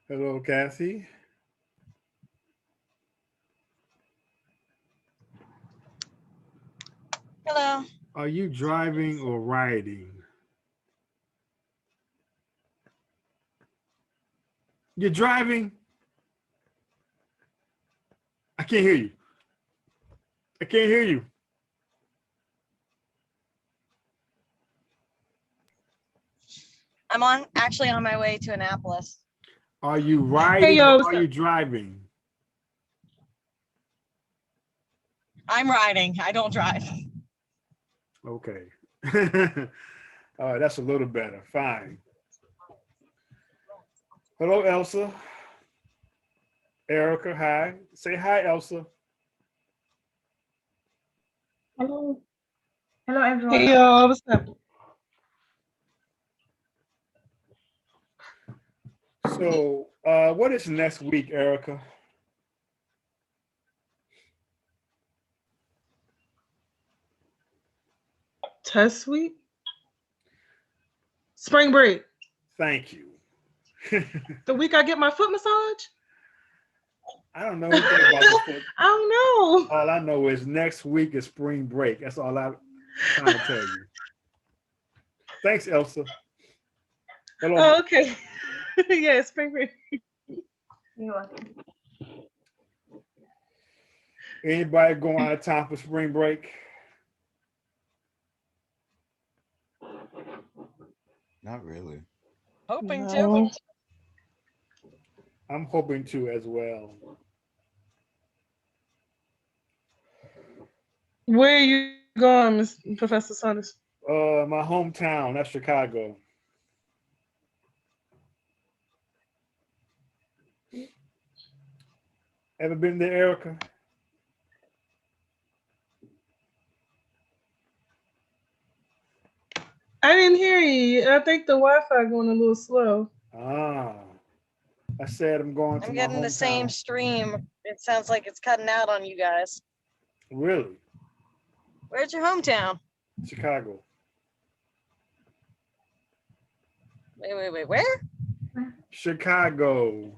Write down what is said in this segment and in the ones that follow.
Hello, Kathy. Hello. Are you driving or riding? You're driving? I can't hear you. I can't hear you. I'm actually on my way to Annapolis. Are you Hey, riding yo, or what's are you up? driving? I'm riding. I don't drive. Okay. All right, that's a little better. Fine. Hello, Elsa. Erica, hi. Say hi, Elsa. Hello. Hello, everyone. Hey, yo, what's up? So, what is next week, Erica? Test week? Spring break. Thank you. The week I get my foot massage? I don't know anything about the foot. I don't know. All I know is next week is spring break. That's all I'm trying to tell you. Thanks, Elsa. Hello. Oh, okay. Yeah, spring break. You're welcome. Anybody going out of town for spring break? Not really. Hoping to. No. I'm hoping to as well. Where are you going, Professor Saunders? My hometown, that's Chicago. Ever been there, Erica? I didn't hear you. I think the Wi-Fi going a little slow. Ah, I said I'm going to I'm my getting the same hometown. stream. It sounds like it's cutting out on you guys. Really? Where's your hometown? Chicago. Wait. Where? Chicago.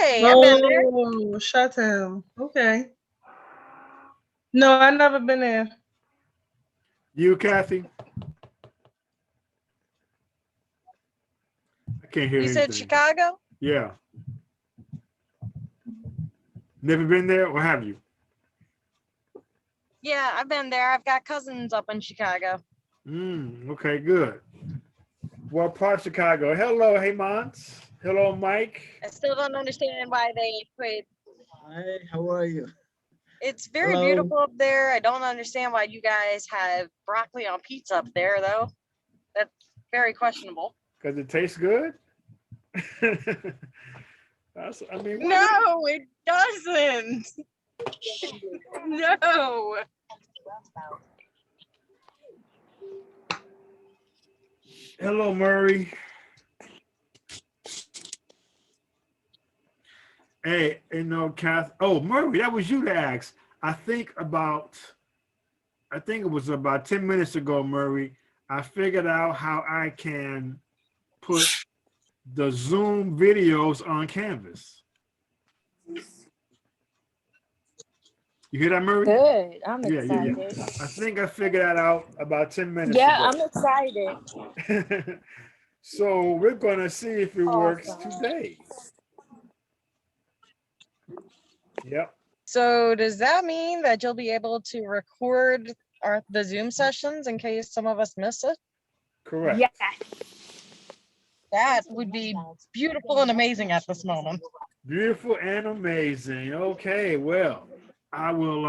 Hey, I've been there. Oh, Chi-Town. Okay. No, I never been there. You, Kathy? I can't hear You anything. said Chicago? Yeah. Never been there, or have you? Yeah, I've been there. I've got cousins up in Chicago. Okay, good. What part of Chicago? Hello, hey Mons. Hello, Mike. I still don't understand why they put. Hi, how are you? It's very Hello. beautiful up there. I don't understand why you guys have broccoli on pizza up there, though. That's very questionable. Because it tastes good? I mean, No, it doesn't. No. Hello, Murray. Hey, Kath. Oh, Murray, that was you to ask. I think it was about 10 minutes ago, Murray. I figured out how I can put the Zoom videos on Canvas. You hear that, Murray? Good. I'm Yeah. excited. I think I figured that out about 10 minutes Yeah, ago. I'm excited. So we're going to see if it works Awesome. today. Yep. So does that mean that you'll be able to record the Zoom sessions in case some of us miss it? Correct. Yes. That would be beautiful and amazing at this moment. Beautiful and amazing. Okay, well, I will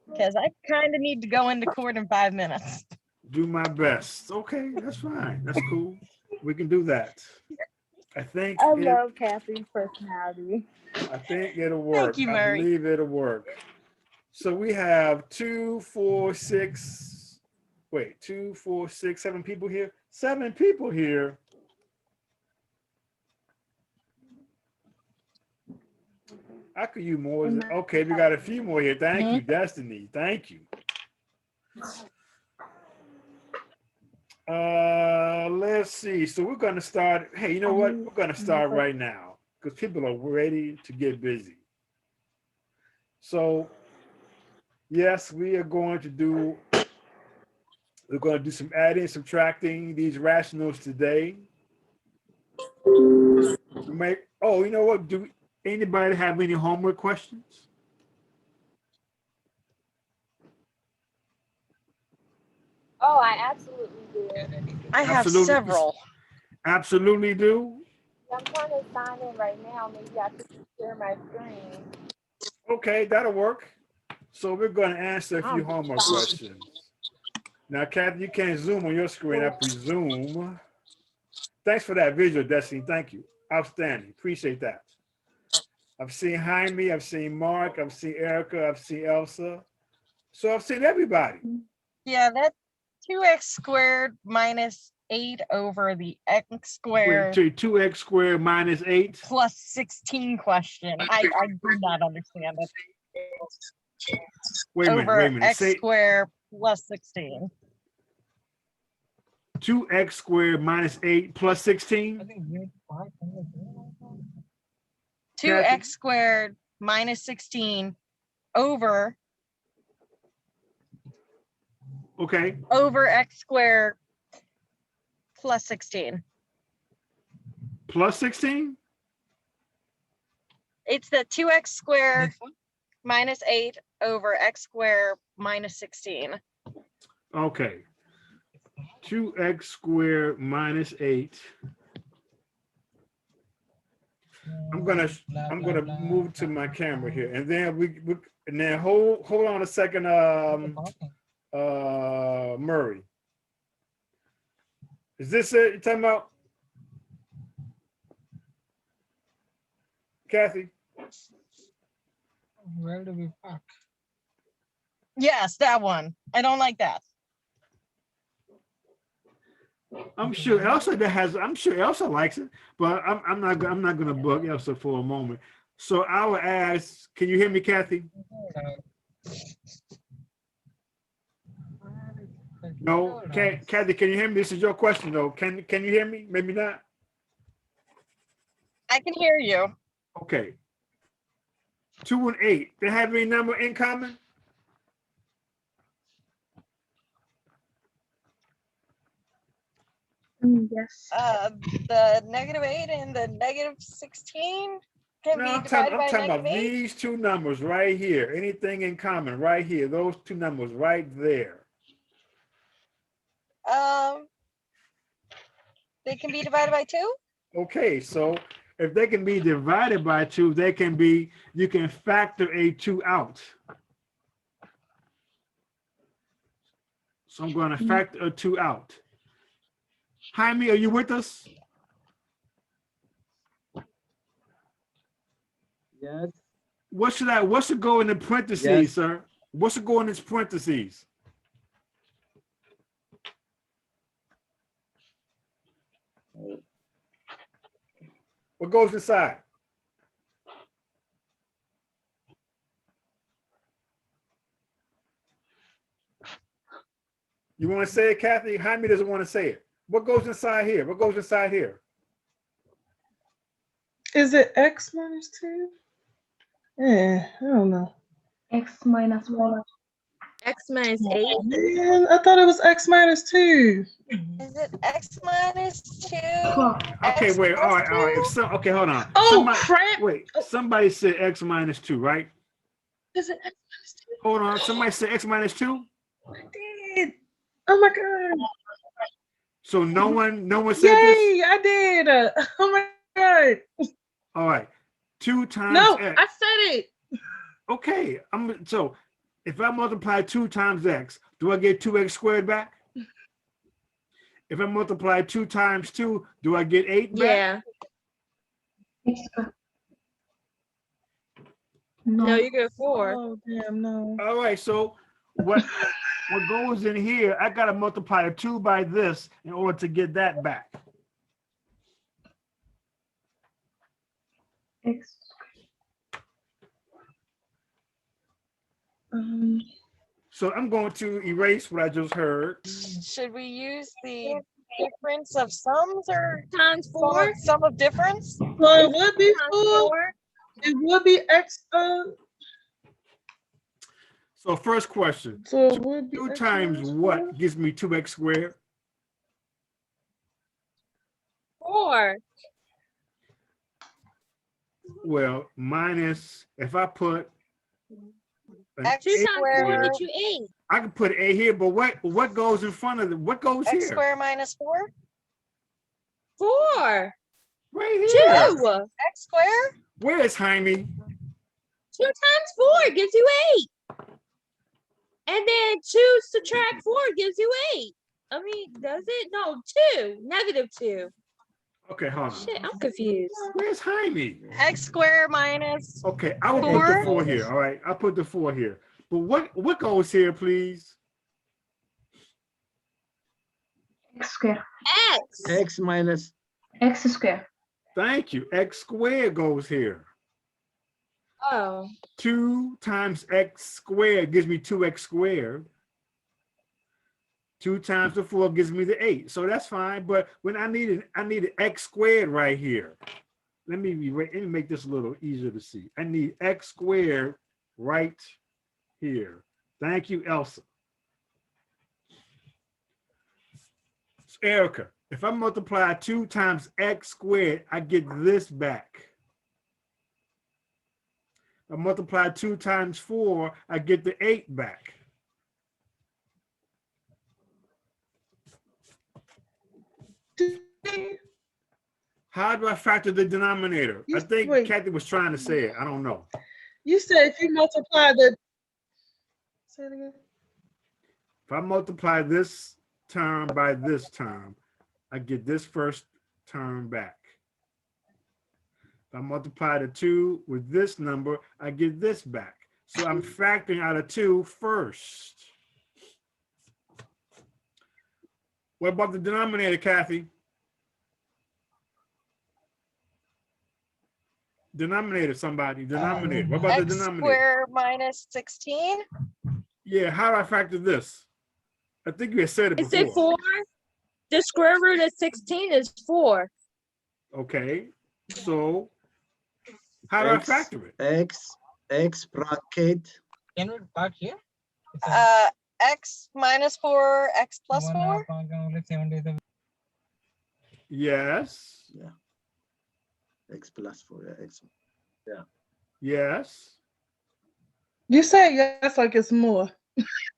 Because I kind of need to go into court in 5 minutes. do my best. Okay, that's fine. That's cool. We can do that. I love Kathy's personality. It'll work. Thank you, I Murray. believe it'll work. So we have 2, 4, 6, 7 people here. 7 people here. I could use more. Okay, we got a few more here. Thank you, Destiny. Thank you. Let's see. So we're gonna start. Hey, you know what? We're gonna start right now because people are ready to get busy. So yes, we are going to do. We're going to do some adding, subtracting these rationals today. Oh, you know what? Do anybody have any homework questions? Oh, I absolutely do. I have Absolutely. several. Absolutely do. I'm trying to sign in right now. Maybe I could share my screen. Okay, that'll work. So we're going to answer a few homework questions. Now, Kathy, you can't zoom on your screen, I presume. Thanks for that visual, Destiny. Thank you. Outstanding. Appreciate that. I've seen Jaime, I've seen Mark, I've seen Erica, I've seen Elsa. So I've seen everybody. Yeah, that's 2x squared minus 8 over the x squared 2x squared minus 8. plus 16 question. I do not understand it. Wait a minute. X Say squared plus 16. 2x squared minus 8 plus 16. 2x squared minus 16 over x squared plus 16. Plus 16? It's the 2x squared minus 8 over x squared minus 16. Okay. 2x squared minus 8. I'm gonna move to my camera here, and then hold on a second, Murray. Is this it you're talking about? Kathy? Where do we park? Yes, that one. I don't like that. I'm sure Elsa likes it, but I'm not gonna bug Elsa for a moment. So I will ask, can you hear me, Kathy? No, Kathy, can you hear me? This is your question though. Can you hear me? Maybe not. I can hear you. Okay. 2 and 8. They have any number in common? Yes. The -8 and the -16 can No, be I'm divided by talking about -8. these two numbers right here. Anything in common right here. Those two numbers right there. They can be divided by 2. Okay, so if they can be divided by 2, you can factor a 2 out. So I'm going to factor a 2 out. Jaime, are you with us? Yes. What should go in the parentheses, Yes. sir? What should go in its parentheses? What goes inside? You want to say it, Kathy? Jaime doesn't want to say it. What goes inside here? What goes inside here? Is it X minus 2? Yeah, I don't know. X minus 1. X minus 8. Man, I thought it was X minus 2. Is it x minus 2? Okay, X wait. All plus right. two? Okay, hold on. Oh, crap. Wait, somebody said X minus 2, right? Is it X minus 2? Hold on. Somebody said X minus 2? I did. Oh my God. So no one said this? Yay, I did. Oh my God. All right. 2 times No, X. I said it. Okay. So if I multiply 2 times X, do I get 2X squared back? If I multiply 2 times 2, do I get 8 back? Yeah. Extra. No, No. you get 4. Oh, damn, no. All right. So what goes in here, I got to multiply a 2 by this in order to get that back. X. So I'm going to erase what I just heard. Should we use the difference of sums or Times 4. sum of difference? So it would be Times 4. 4. It would be X. So first question, So it would be 2 X times minus what 4. gives me 2x squared? 4. Well, minus, if I put an X 2 8 times 4 squared. gets you 8. I can put A here, but what goes in front of it? What goes X here? squared minus 4? 4. Right here. 2. X squared? Where is Jaime? 2 times 4 gives you 8. And then 2 subtract 4 gives you 8. I mean, does it? No, 2. -2. Okay, hold on. Shit, I'm confused. Where's Jaime? X squared minus Okay, I will put the 4. 4 here. All right, I'll put the 4 here. But what goes here, please? X square. X. X minus X square. Thank you. X squared goes here. Oh. 2 times x squared gives me 2x squared. 2 times the 4 gives me the 8. So that's fine. But when I need an x squared right here. Let me make this a little easier to see. I need x squared right here. Thank you, Elsa. So Erica, if I multiply 2 times x squared, I get this back. I multiply 2 times 4, I get the 8 back. How do I factor the denominator? I think Wait. Kathy was trying to say it. I don't know. You said if you multiply the. Say it again. If I multiply this term by this term, I get this first term back. If I multiply the 2 with this number, I get this back. So I'm factoring out of 2 first. What about the denominator, Kathy? Denominator, somebody. Denominator. What about the X denominator? squared minus 16? Yeah, how do I factor this? I think you had said it Is it before. 4? The square root of 16 is 4. Okay, so how do I X. factor it? X bracket Can we park here? X minus 4, X plus 4? Yes, X plus 4. Yeah, X. yes. You say yes, like it's more.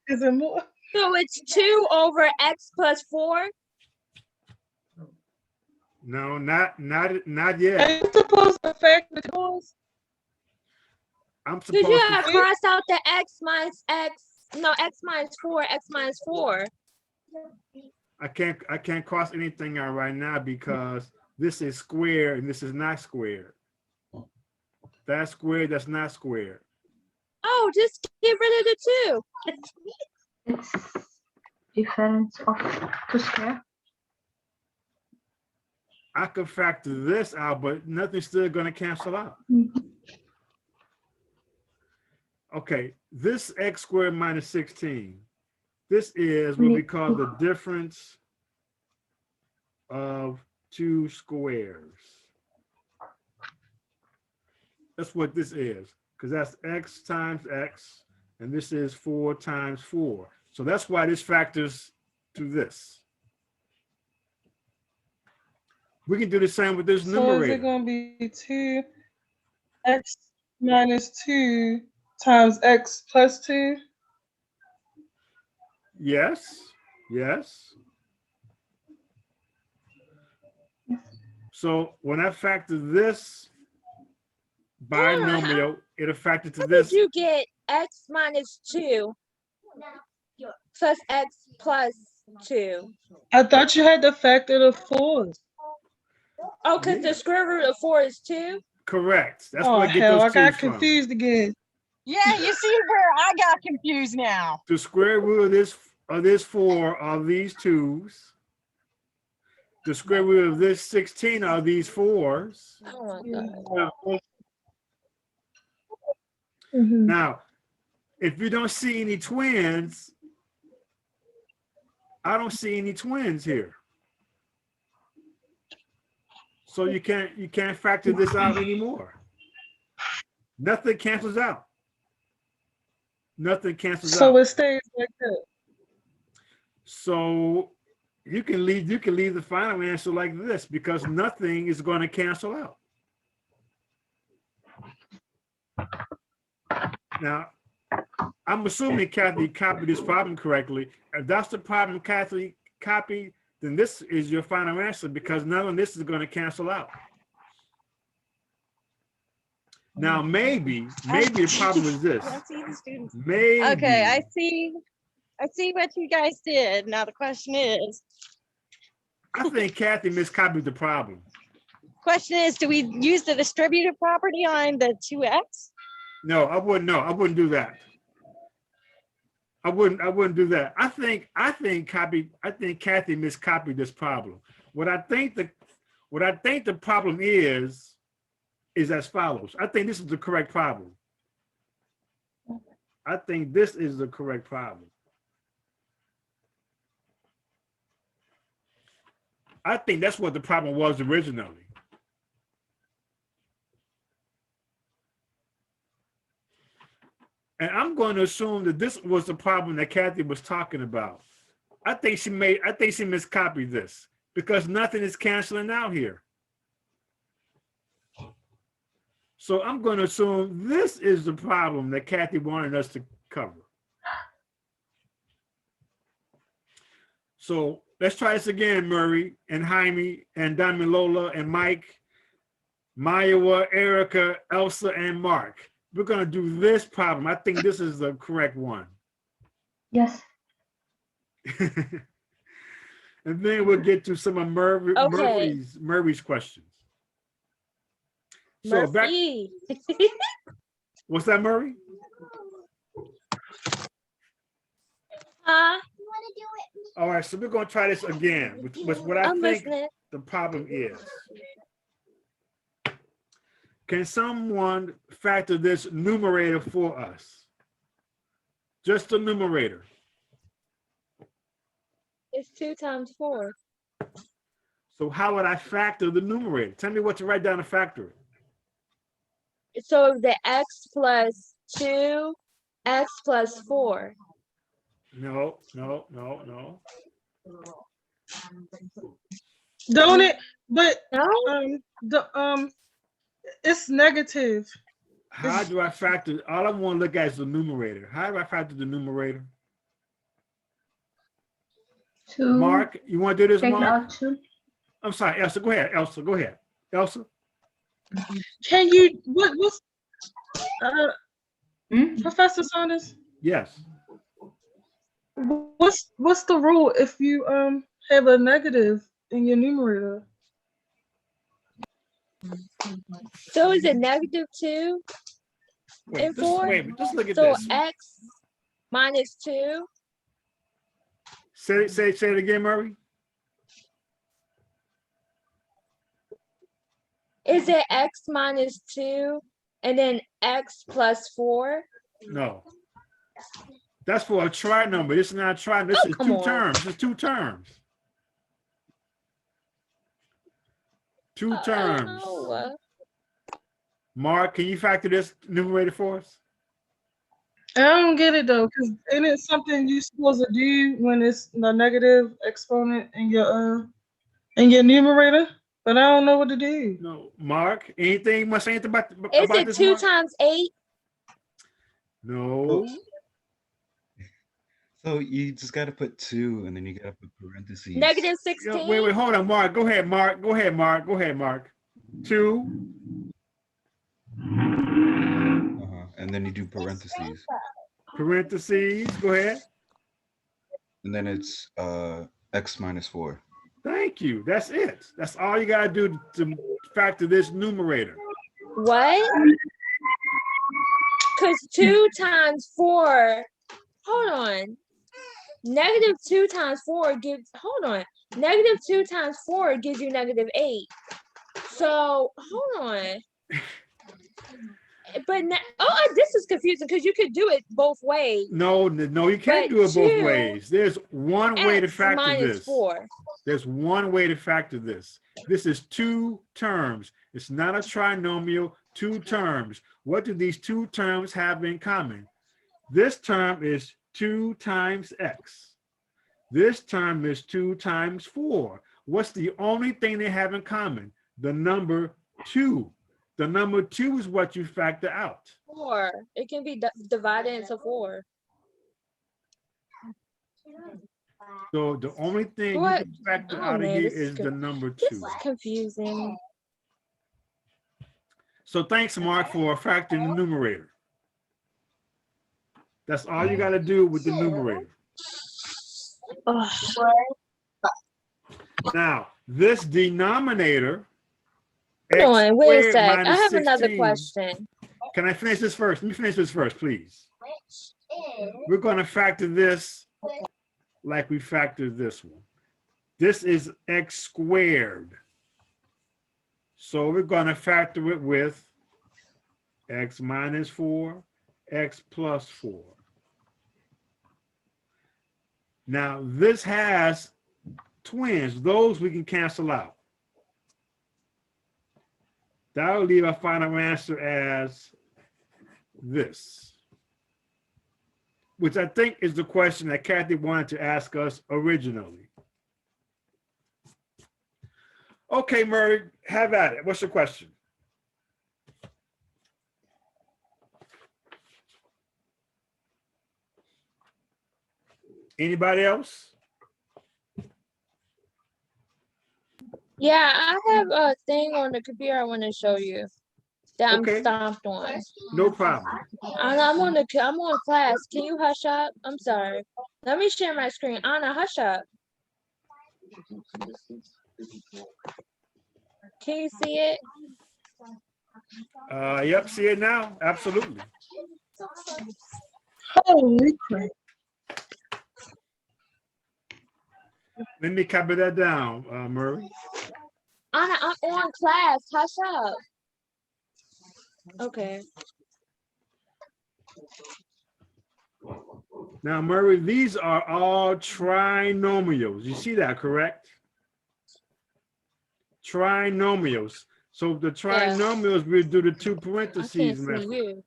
Is it more? So it's 2 over x plus 4. No, not Are yet. you supposed to factor the yours? I'm Because you supposed have to. cross out the x minus x. No, x minus 4, x minus 4. I can't cross anything out right now because this is square and this is not squared. That's squared. That's not squared. Oh, just get rid of the 2. It's difference of 2 square. I could factor this out, but nothing's still going to cancel out. Mhm. Okay, this x squared minus 16. This is what we call the difference of 2 squares. That's what this is, because that's x times x, and this is 4 times 4. So that's why this factors to this. We can do the same with this So is numerator. it going to be 2x minus 2 times x plus 2? Yes, yes. So when I factor this binomial, it'll factor to How this. did you get x minus 2 plus x plus 2? I thought you had to factor the 4s. Oh, because the square root of 4 is 2? Correct. That's Oh, where I get hell, I those got twos from. confused again. Yeah, you see where I got confused now. The square root of this 4 are these 2s. The square root of this 16 are these 4s. Oh my god. Mhm. Now, if you don't see any twins, I don't see any twins here. So you can't factor this out anymore. Nothing cancels out. Nothing cancels So out. it stays like that. So you can leave the final answer like this because nothing is going to cancel out. Now, I'm assuming Kathy copied this problem correctly. If that's the problem Kathy copied, then this is your final answer because none of this is going to cancel out. Now, maybe the problem is this. I see the students. Maybe. Okay, I see what you guys did. Now the question is, I think Kathy miscopied the problem. do we use the distributive property on the 2x? No, I wouldn't. No, I wouldn't do that. I wouldn't do that. I think Kathy miscopied this problem. What I think the problem is as follows. I think this is the correct problem. I think this is the correct problem. I think that's what the problem was originally. And I'm going to assume that this was the problem that Kathy was talking about. I think she miscopied this because nothing is canceling out here. So I'm going to assume this is the problem that Kathy wanted us to cover. So let's try this again, Murray and Jaime and Damilola and Mike, Mayawa, Erica, Elsa, and Mark. We're going to do this problem. I think this is the correct one. Yes. And then we'll get to some of Murray's questions. So back, what's that, Murray? All right, so we're going to try this again with what I think the problem is. Can someone factor this numerator for us? Just the numerator. It's 2 times 4. So how would I factor the numerator? Tell me what to write down to factor it. So the x plus 2, x plus 4. No. Don't it? But No? it's negative. How do I factor? All I want to look at is the numerator. How do I factor the numerator? 2. Mark, you want to do this, Take Mark? out 2. I'm sorry, Elsa. Go ahead, Elsa. Go ahead, Elsa. Can you? What's Professor Saunders? Yes. What's the rule if you have a negative in your numerator? So is it negative 2 and 4? Wait, just look at So this. x minus 2. Say it again, Murray. Is it x minus 2 and then x plus 4? No. That's for a try number. This is not a try. This is come 2 on. terms. It's 2 terms. 2 terms. Oh, Mark, can you factor this numerator for us? I don't get it though, because isn't it something you're supposed to do when it's the negative exponent in your numerator? But I don't know what to do. No. Mark, anything you must say anything about is about it this, 2 Mark? times 8? No. So you just got to put 2 and then you got to put parentheses. Negative 16? Wait, hold on, Mark. Go ahead, Mark. 2. And then you do parentheses. Parentheses. Go ahead. And then it's x minus 4. Thank you. That's it. That's all you gotta do to factor this numerator. What? Because 2 times 4, hold on. Negative 2 times 4 gives, hold on. Negative 2 times 4 gives you negative 8. So, hold on. this is confusing because you could do it both ways. No, you can't But do it both 2 ways. There's one way to X factor minus this. 4. There's one way to factor this. This is 2 terms. It's not a trinomial, 2 terms. What do these 2 terms have in common? This term is 2 times x. This term is 2 times 4. What's the only thing they have in common? The number 2. The number 2 is what you factor out. 4. It can be divided into 4. So the only thing you What? can factor Oh, out of man, here this is is the number 2. This is confusing. So thanks, Mark, for factoring the numerator. That's all you got to do with the numerator. Ugh. Now, this denominator, Hold on, wait a squared sec. I minus have another 16. question. Can I finish this first? Let me finish this first, please. We're going to factor this like we factored this one. This is x squared. So we're going to factor it with x minus 4, x plus 4. Now, this has twins. Those we can cancel out. That will leave our final answer as this, which I think is the question that Kathy wanted to ask us originally. Okay, Murray, have at it. What's your question? Anybody else? Yeah, I have a thing on the computer I want to show you that I'm Okay. stomped on. No problem. I'm on class. Can you hush up? I'm sorry. Let me share my screen. Anna, hush up. Can you see it? Yep, see it now. Absolutely. Holy crap. Let me copy that down, Murray. Anna, I'm on class. Hush up. Okay. Now, Murray, these are all trinomials. You see that, correct? Trinomials. So the trinomials, we do the 2 I parentheses can't see method. you.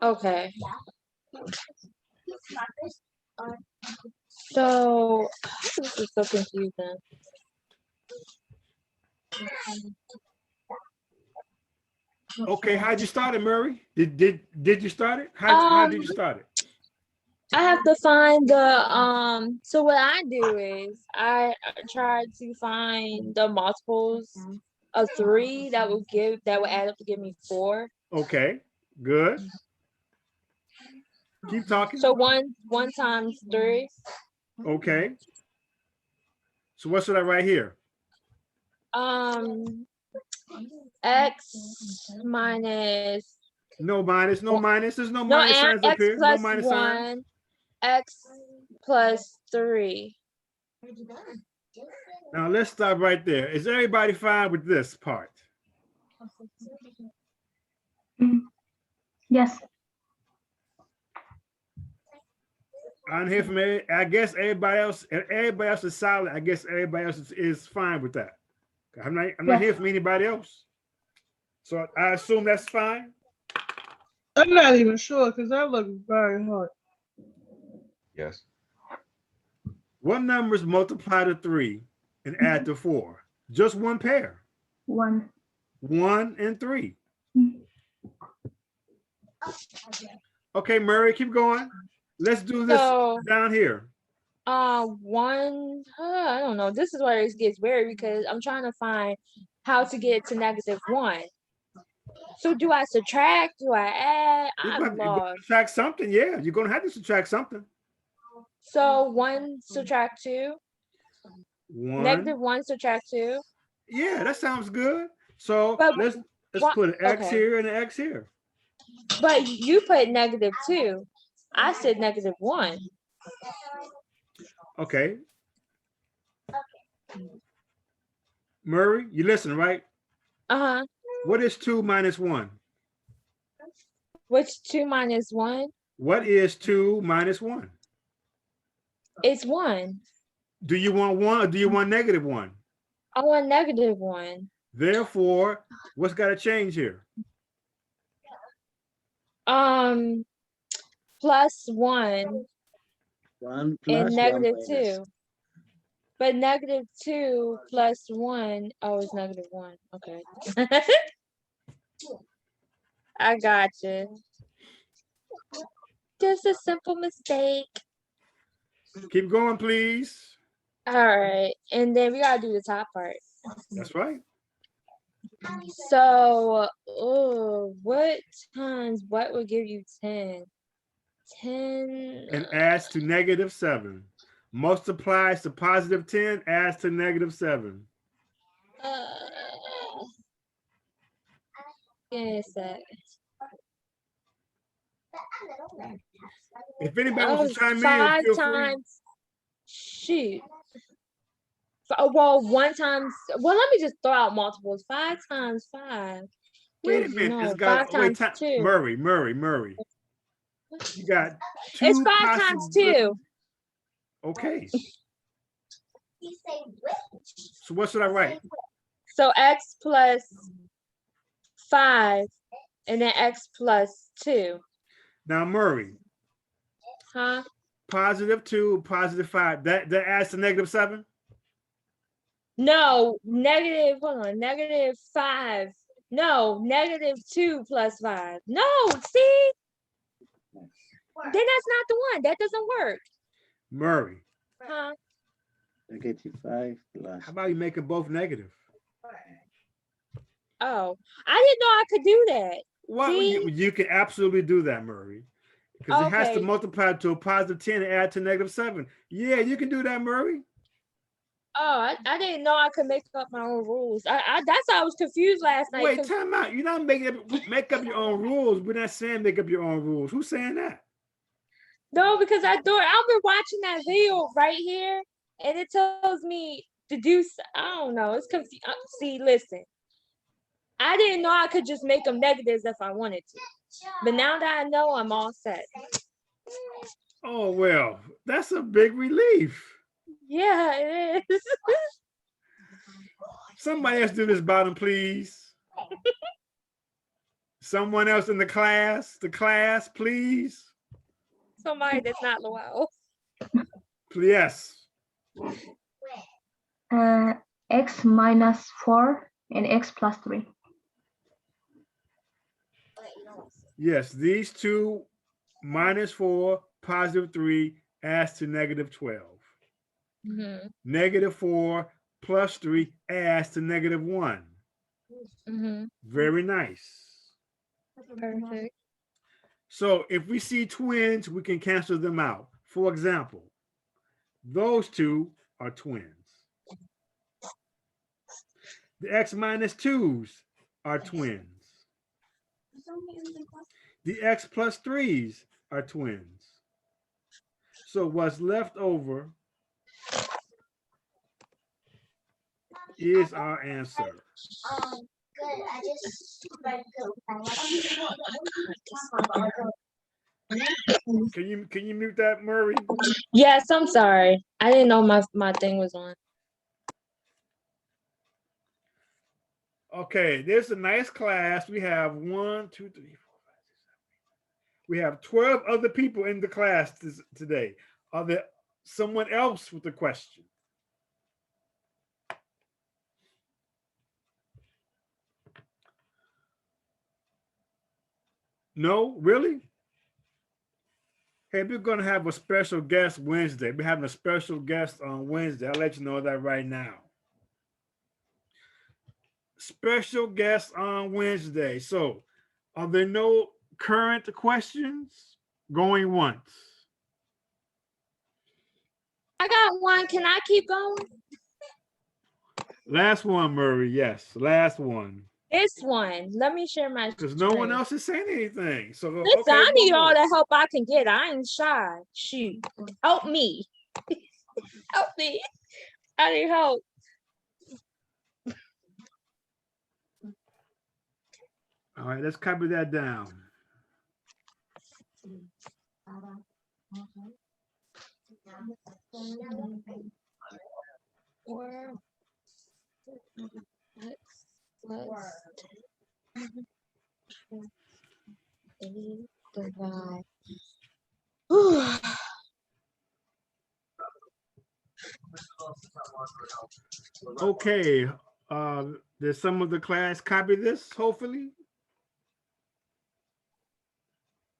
Okay. So this is so confusing. Okay, how'd you start it, Murray? Did you start it? How did you start it? I have to find the so what I do is I try to find the multiples of 3 that would add up to give me 4. Okay, good. Keep talking. So 1 times 3. Okay. So what should I write here? X minus No minus, no minus. There's no no minus signs up X here. No plus minus 1, signs. X plus 3. Now let's stop right there. Is everybody fine with this part? Yes. I don't hear from I guess everybody else. If everybody else is silent, I guess everybody else is fine with that. I'm not hearing from anybody else. So I assume that's fine. I'm not even sure because that looks very hard. Yes. What numbers multiply to 3 and add to 4? Just one pair. 1. 1 and 3. Okay, Murray, keep going. Let's do this down here. 1. I don't know. This is where it gets weird because I'm trying to find how to get to -1. So do I subtract? Do I add? I'm You're gonna lost. subtract something. Yeah, you're gonna have to subtract something. So 1 subtract 2. 1. -1 subtract 2. Yeah, that sounds good. So But let's put an X okay. here and an X here. But you put -2. I said -1. Okay. Murray, you listen, right? Uh-huh. What is 2 minus 1? What's 2 minus 1? What is 2 minus 1? It's 1. Do you want 1 or do you want -1? I want -1. Therefore, what's got to change here? +1 1 and plus 1 minus. -2. But -2 plus 1. Oh, it's -1. Okay. I got you. Just a simple mistake. Keep going, please. All right. And then we gotta do the top part. That's right. So, what times what would give you 10? 10. And adds to -7. Multiplies to +10, adds to -7. Give me a sec. If anybody wants to chime in, 5 feel free. times. Shoot. Well, 1 times. Well, let me just throw out multiples. 5 times 5. Wait a gives- minute. No, It's got 5 times 2. Murray. You got 2 It's 5 times 2. Okay. So what should I write? So x plus 5 and then x plus 2. Now, Murray, Huh? +2, +5. That adds to -7? No, -5. No, -2 plus 5. No, see? Then that's not the one. That doesn't work. Murray, Huh? -5 plus. how about you make them both negative? Oh, I didn't know I could do that. Well, See? you can absolutely do that, Murray. Because it has to Okay. multiply to a +10 and add to -7. Yeah, you can do that, Murray. Oh, I didn't know I could make up my own rules. That's why I was confused last night. Wait, 'Cause- time out. You're not make up your own rules. We're not saying make up your own rules. Who's saying that? No, because I've been watching that video right here, and it tells me to do. I don't know. It's confusing. See, listen. I didn't know I could just make them negatives if I wanted to, but now that I know, I'm all set. Oh, well, that's a big relief. Yeah, it is. Somebody else do this bottom, please. Someone else in the class, please. Somebody that's not Lowell. Yes. X minus 4 and x plus 3. Yes, these two -4, +3 adds to -12. Mhm. -4 plus 3 adds to -1. Mhm. Very nice. Perfect. So if we see twins, we can cancel them out. For example, those two are twins. The x minus 2s are twins. The x plus 3s are twins. So what's left over is our answer. Can you mute that, Murray? Yes, I'm sorry. I didn't know my thing was on. Okay, there's a nice class. We have 1, 2, 3, 4, 5, 6, 7, 8. We have 12 other people in the class today. Are there someone else with a question? No, really? Hey, we're going to have a special guest Wednesday. We're having a special guest on Wednesday. I'll let you know that right now. Special guest on Wednesday. So, are there no current questions? Going once. I got one. Can I keep going? Last one, Murray. Yes, last one. This one. Let me share my Because no one screen. else is saying anything. So Listen, okay, I need all Momo. the help I can get. I ain't shy. Shoot. Help me. Help me. I need help. All right, let's copy that down. Or let's divide. Okay, did some of the class copy this, hopefully?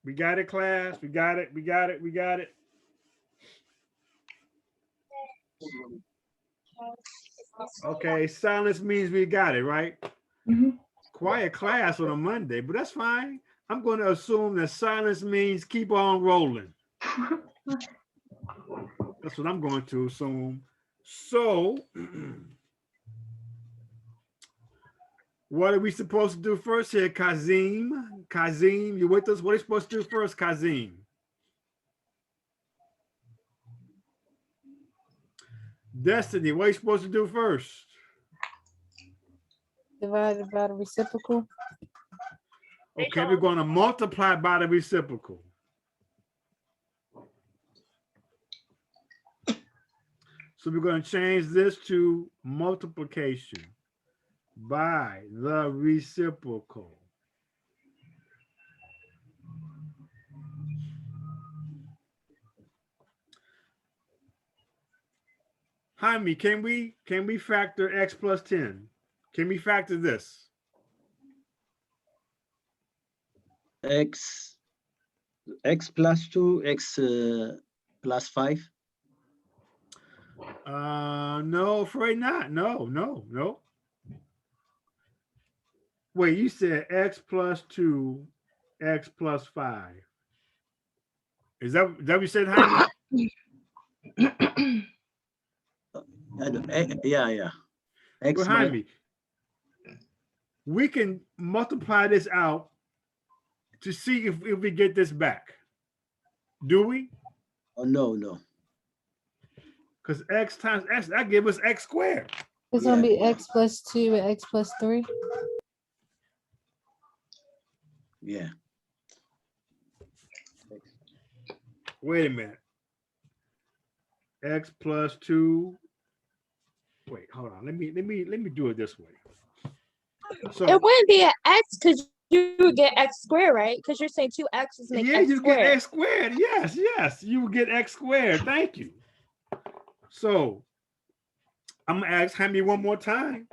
We got it, class. We got it. We got it. We got it. Okay, silence means we got it, right? Mhm. Quiet class on a Monday, but that's fine. I'm going to assume that silence means keep on rolling. That's what I'm going to assume. So, what are we supposed to do first here, Kazim? Kazim, you with us? What are you supposed to do first, Kazim? Destiny, what are you supposed to do first? Divided by the reciprocal. Okay, we're going to multiply by the reciprocal. So we're going to change this to multiplication by the reciprocal. Jaime, can we factor x plus 10? Can we factor this? X plus 2, X plus 5. No, afraid not. No. Wait, you said x plus 2, x plus 5. Is that what you said, Jaime? Yeah. X Well, Jaime, we can multiply this out to see if we get this back. Do we? Oh, no. Because x times x, that gives us x squared. It's gonna be x plus 2 and x plus 3. Yeah. Wait a minute. X plus 2. Wait, hold on. Let me do it this way. So It wouldn't be an x because you would get x squared, right? Because you're saying 2x's make yeah, x you squared. get x squared. Yes, you will get x squared. Thank you. So I'm gonna ask Jaime one more time.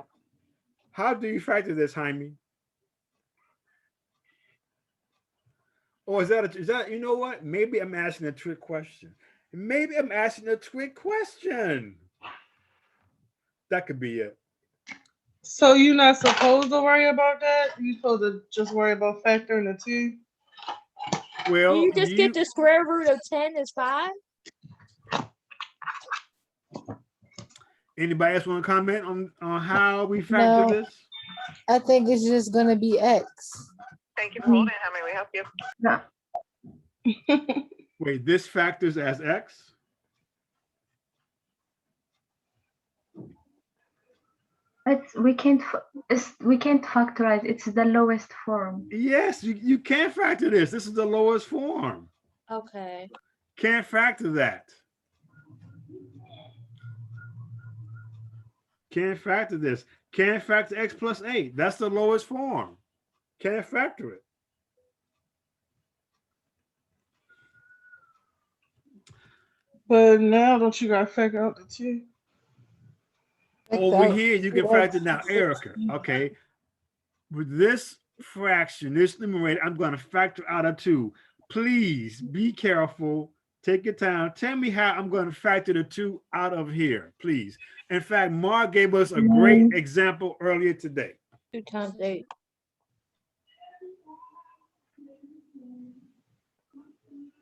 How do you factor this, Jaime? Or is that you know what? Maybe I'm asking a trick question. Maybe I'm asking a trick question. That could be it. So you're not supposed to worry about that? You're supposed to just worry about factoring the 2? Well, You just get the square root of 10 is 5. Anybody else want to comment on how we factor No. this? I think it's just gonna be x. Thank you for holding. How may we help you? Yeah. Wait, this factors as x? We can't factorize. It's the lowest form. Yes, you can't factor this. This is the lowest form. Okay. Can't factor that. Can't factor this. Can't factor x plus 8. That's the lowest form. Can't factor it. But now don't you gotta factor out the 2? Over here, you can factor now, Erica. Okay. With this fraction, this numerator, I'm going to factor out a 2. Please be careful. Take your time. Tell me how I'm going to factor the 2 out of here, please. In fact, Mark gave us a great example earlier today. 2 times 8.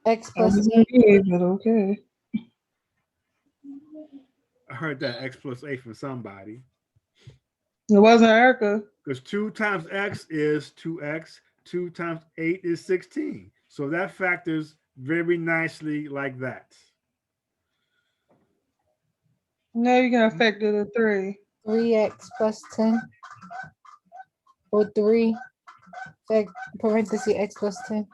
X plus 8, but okay. I heard that x plus 8 from somebody. It wasn't Erica. Because 2 times x is 2x. 2 times 8 is 16. So that factors very nicely like that. Now you can factor the 3. 3x plus 10. Or 3, parenthesis x plus 10.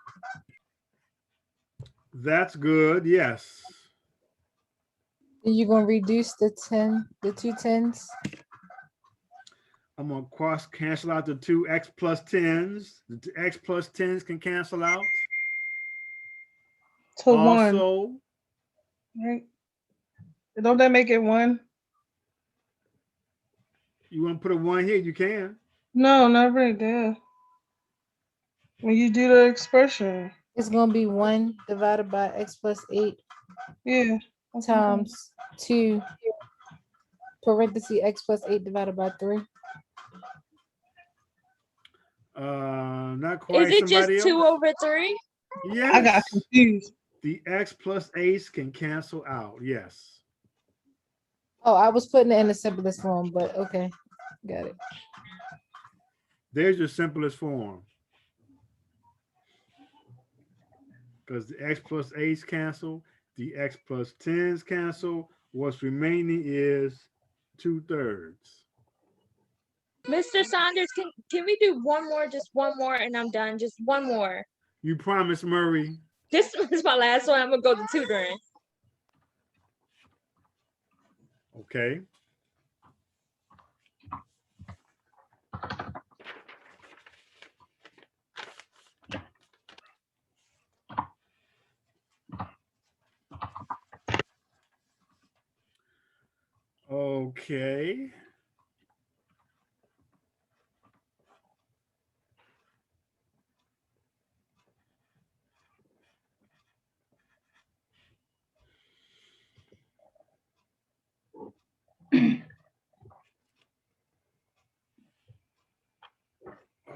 That's good, yes. And you're going to reduce the 2 10s. I'm going to cross cancel out the 2x plus 10s. The x plus 10s can cancel out. To 1. Also, Right? Don't that make it 1? you want to put a 1 here, you can. No, not right there. When you do the expression. It's going to be 1 divided by x plus 8 Yeah. times 2 parenthesis x plus 8 divided by 3. Not quite. Is it just Somebody 2 else? over 3? Yes. I got confused. The x plus 8 can cancel out. Yes. Oh, I was putting it in the simplest form, but okay. Got it. There's your simplest form. Because the x plus 8s cancel, the x plus 10s cancel. What's remaining is 2/3. Mr. Saunders, can we do one more, just one more, and I'm done? Just one more. You promise, Murray? This is my last one. I'm gonna go to tutoring. Okay. Okay.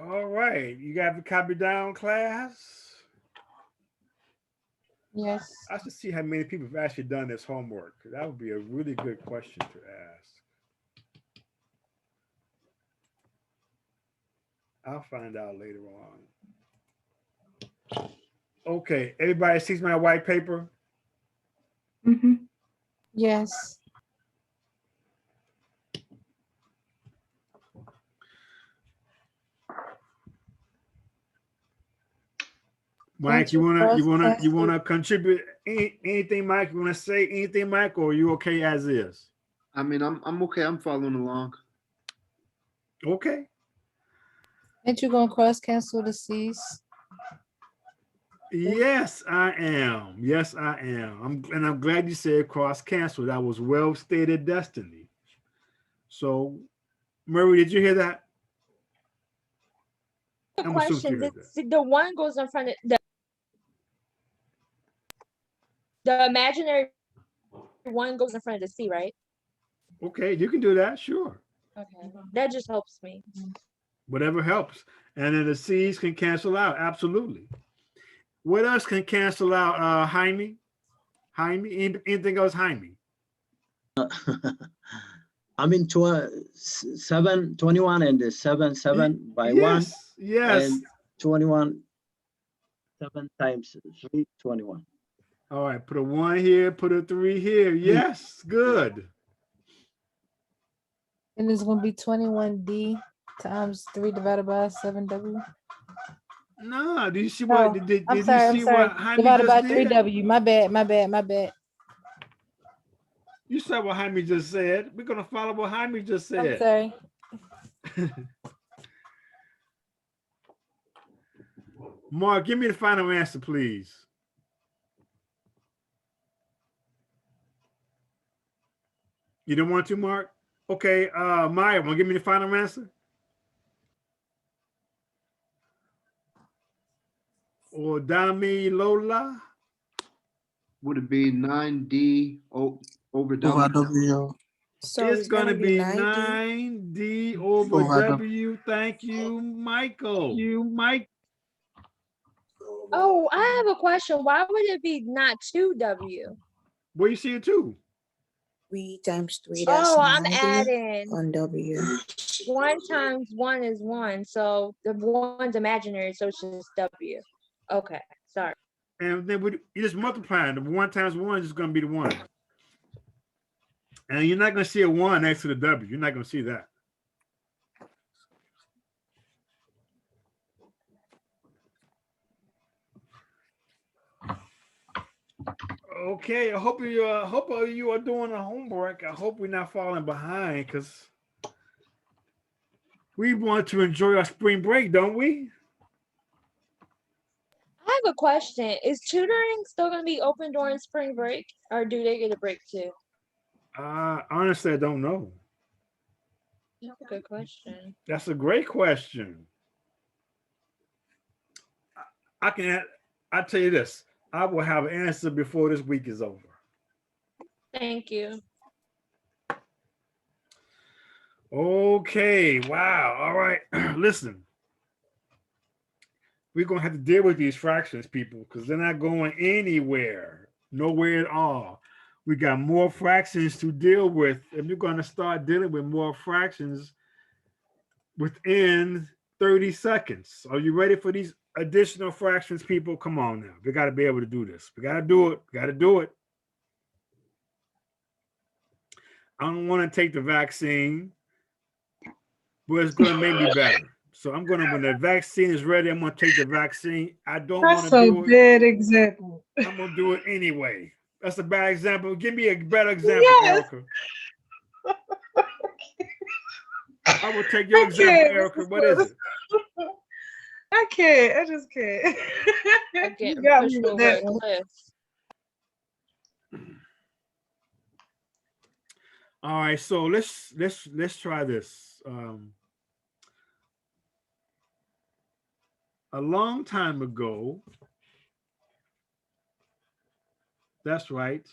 All right. You got the copy down, class? Yes. I should see how many people have actually done this homework. That would be a really good question to ask. I'll find out later on. Okay, everybody sees my white paper? Mm-hmm. Yes. Mike, you wanna contribute anything, Mike? You wanna say anything, Mike, or are you okay as is? I mean, I'm okay. I'm following along. Okay. Ain't you gonna cross cancel the C's? Yes, I am. Yes, I am. I'm glad you said cross cancel. That was well stated destiny. So, Murray, did you hear that? I'm assuming you Question: heard that. the 1 goes in front of the imaginary 1 goes in front of the C, right? Okay, you can do that, sure. Okay, that just helps me. Whatever helps. And then the C's can cancel out, absolutely. What else can cancel out, Jaime? Jaime, anything else, Jaime? I mean, 21 and 7 by 1. Yes. And 21, 7 times 3, 21. All right, put a 1 here, put a 3 here. Yes, good. And it's gonna be 21D times 3 divided by 7W. No, do you see what did I'm you sorry. see what Jaime Divided by just did? 3W. My bad. You said what Jaime just said. We're gonna follow what Jaime just I'm said. sorry. Mark, give me the final answer, please. You don't want to, Mark? Okay, Maya, want to give me the final answer? Or Dami Lola? Would it be 9D over W? So It's gonna be 9D 9D over W. Thank you, Michael. Oh, I have a question. Why would it be not 2W? Where you see it too? 3 times 3, that's Oh, I'm 9D adding. on W. 1 times 1 is 1, so the 1's imaginary, so it's just W. Okay, sorry. And then you just multiplying. The 1 times 1 is going to be the 1. And you're not going to see a 1 next to the W. You're not going to see that. Okay, I hope you are doing the homework. I hope we're not falling behind because we want to enjoy our spring break, don't we? I have a question. Is tutoring still going to be open during spring break, or do they get a break too? Honestly, I don't know. That's a good question. That's a great question. I tell you this. I will have an answer before this week is over. Thank you. Okay. Wow. All right. Listen. We're going to have to deal with these fractions, people, because they're not going anywhere. Nowhere at all. We got more fractions to deal with, and we're going to start dealing with more fractions within 30 seconds. Are you ready for these additional fractions, people? Come on now. We got to be able to do this. We got to do it. We got to do it. I don't want to take the vaccine, but it's going to make me better. So I'm going to, when the vaccine is ready, I'm going to take the vaccine. I don't want to do it. That's a bad example. I'm going to do it anyway. That's a bad example. Give me a better example, Yes. Erica. I will take your example, Erica. What is it? I can't. I just can't. You got me with that one. All right, so let's try this. A long time ago, that's right,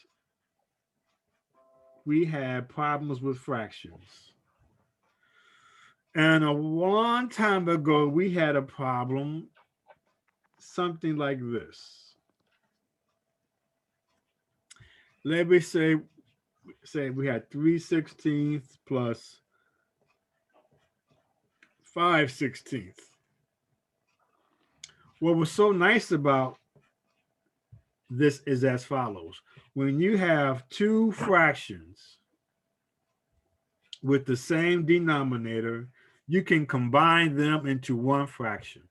we had problems with fractions. And a long time ago, we had a problem, something like this. Let me say we had 3/16 plus 5/16. What was so nice about this is as follows. When you have two fractions with the same denominator, you can combine them into one fraction.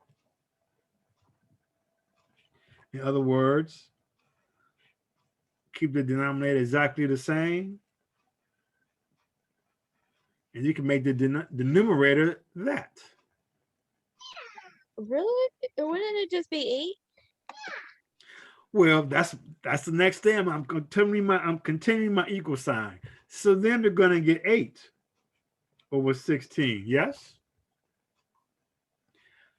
In other words, keep the denominator exactly the same, and you can make the numerator that. Really? Wouldn't it just be 8? Well, that's the next thing. I'm continuing my equal sign. So then they're going to get 8/16. Yes.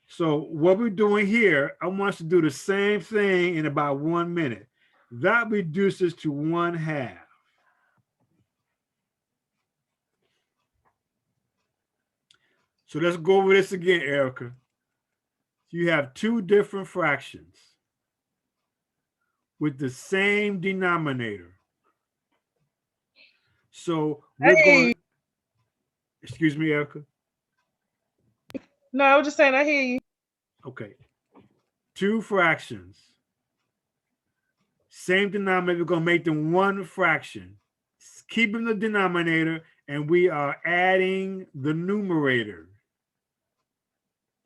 So what we're doing here, I want us to do the same thing in about 1 minute. That reduces to 1/2. So let's go over this again, Erica. You have two different fractions with the same denominator. So we're going, excuse me, Erica. No, I was just saying I hear you. Okay. Two fractions. Same denominator, we're going to make them one fraction. Keeping the denominator, and we are adding the numerator.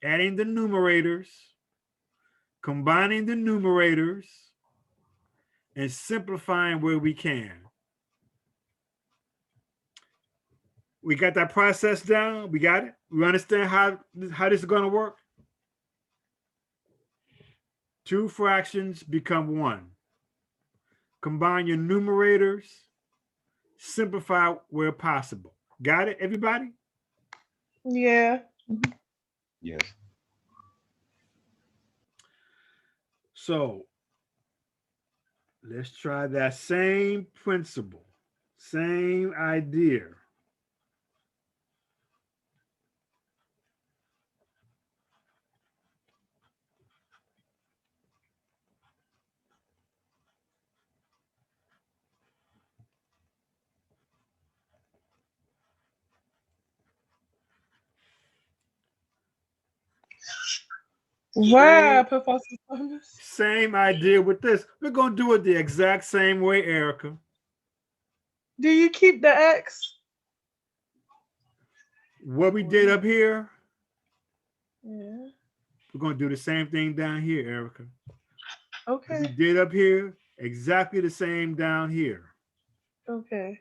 Adding the numerators, combining the numerators, and simplifying where we can. We got that process down? We got it? We understand how this is going to work? Two fractions become one. Combine your numerators, simplify where possible. Got it, everybody? Yeah. Yes. So let's try that same principle, same idea. Wow, Professor Saunders. Same idea with this. We're going to do it the exact same way, Erica. Do you keep the X? What we did up here, Yeah. we're going to do the same thing down here, Erica. What we Okay. did up here, exactly the same down here. Okay.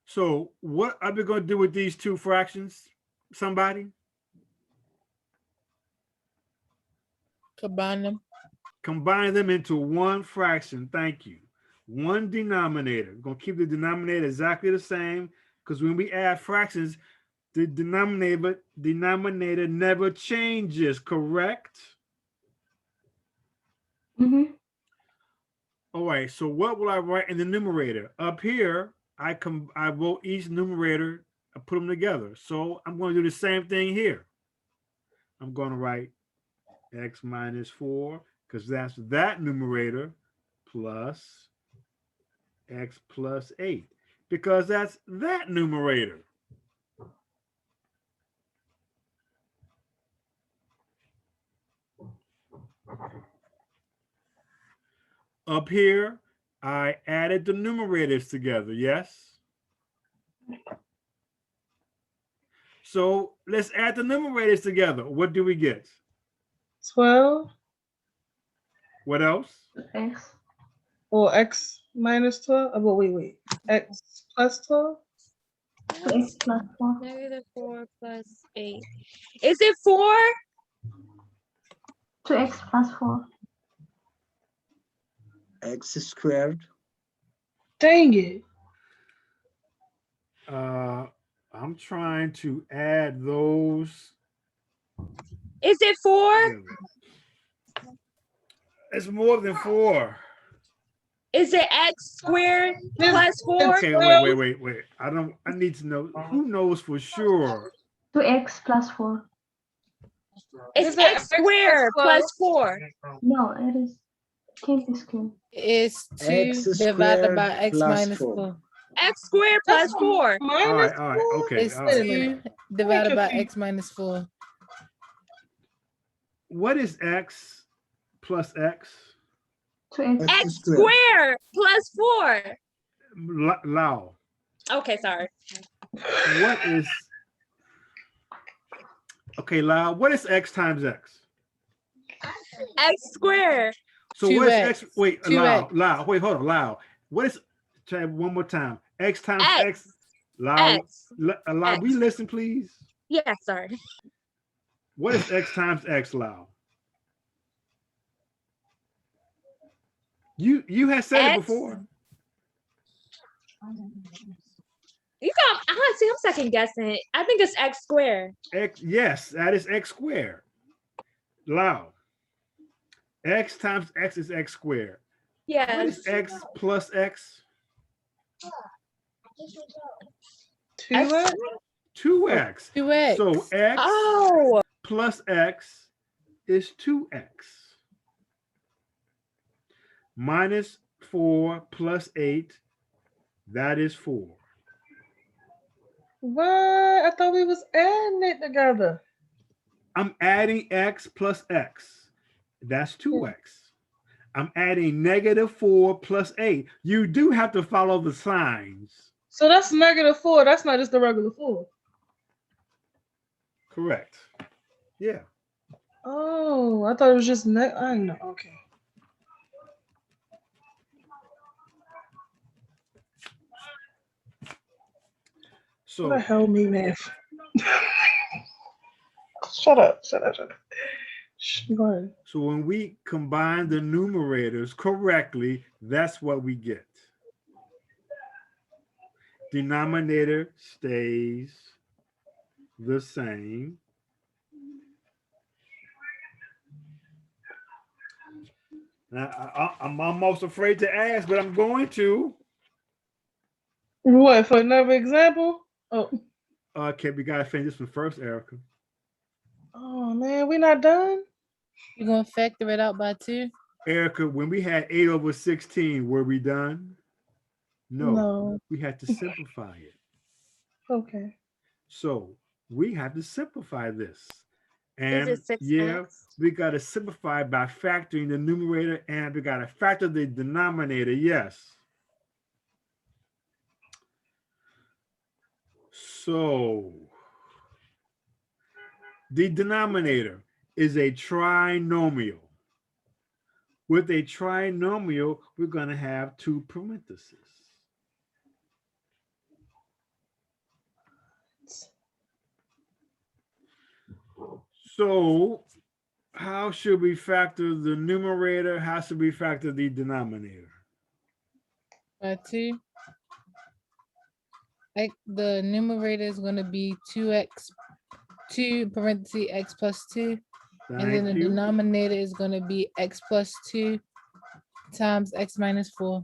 So what are we going to do with these two fractions? Somebody? Combine them. Combine them into one fraction. Thank you. One denominator. We're going to keep the denominator exactly the same because when we add fractions, the denominator never changes, correct? Mm-hmm. All right, so what will I write in the numerator? Up here, I wrote each numerator, I put them together. So I'm going to do the same thing here. I'm going to write x minus 4 because that's that numerator plus x plus 8 because that's that numerator. Up here, I added the numerators together, yes? So let's add the numerators together. What do we get? 12 What else? X. or X minus 12. Oh, but wait. X plus 12? 2x plus 4. -4 plus 8. Is it 4? 2x plus 4. X squared. Dang it. I'm trying to add those. Is it 4? It's more than 4. Is it x squared plus 4? Okay, wait. I need to know. Who knows for sure? 2x plus 4. It's Is it x x squared plus plus 4. No, it is. Can't be squared. It's 2 X divided squared by x plus minus 4. 4. X squared plus 4. Minus All right, 4? okay. It's All right. 2 divided by x minus 4. What is x plus x? 2x. X squared plus 4. Lao. Okay, sorry. What is? Okay, Lao. What is x times x? X squared. So what is 2x. x? Wait, 2x. Lao. Wait, hold on, Lao. What is? Try one more time. X times X. x. Lao. X. Lao. We listen, please. Yeah, sorry. What is x times x, Lao? You had said it X. before. You got, honestly, I'm second guessing. I think it's x squared. X, yes, that is x squared. Lao. X times x is x squared. Yes. What is x plus x? 2x? 2x. 2x. So x plus x is 2x. Minus 4 plus 8, that is 4. What? I thought we was adding it together. I'm adding x plus x. That's 2x. I'm adding -4 plus 8. You do have to follow the signs. So that's -4. That's not just the regular 4. Correct. Yeah. Oh, I thought it was just I know. Okay. So what the hell, me math? Shut up. Shh, go ahead. So when we combine the numerators correctly, that's what we get. Denominator stays the same. Now, I'm almost afraid to ask, but I'm going to. What, for another example? Oh. Okay, we gotta finish this one first, Erica. Oh man, we not done? You're gonna factor it out by 2? Erica, when we had 8/16, were we done? No. We had to simplify it. Okay. So we have to simplify this. Is And it yeah, 6x? we got to simplify by factoring the numerator and we got to factor the denominator. Yes. So the denominator is a trinomial. With a trinomial, we're going to have two parentheses. So how should we factor the numerator? How should we factor the denominator? By 2. The numerator is going to be 2x, 2 parentheses x plus 2. And then the Thank you. denominator is going to be x plus 2 times x minus 4.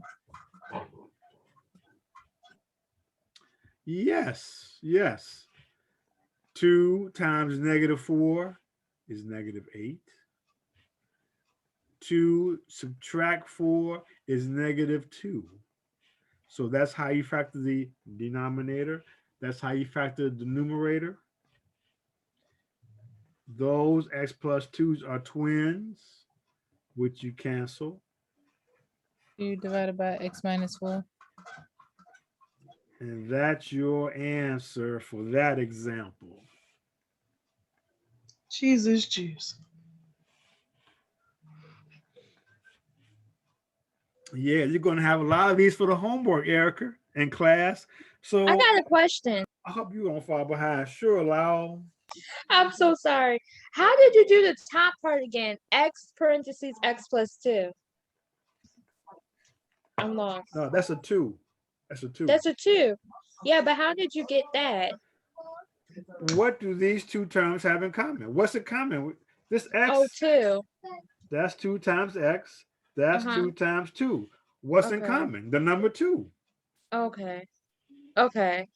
Yes, yes. 2 times -4 is -8. 2 subtract 4 is -2. So that's how you factor the denominator. That's how you factor the numerator. Those x plus 2's are twins, which you cancel. 2 divided by x minus 4. And that's your answer for that example. Jesus juice. Yeah, you're going to have a lot of these for the homework, Erica, in class. So I got a question. I hope you don't fall behind. Sure, Lau. I'm so sorry. How did you do the top part again? X parentheses x plus 2. I'm lost. No, that's a 2. That's a 2. That's a 2. Yeah, but how did you get that? What do these two terms have in common? What's in common? This x, Oh, 2. that's 2 times x. That's 2 times 2. What's in Okay. common? The number 2. Okay. Okay.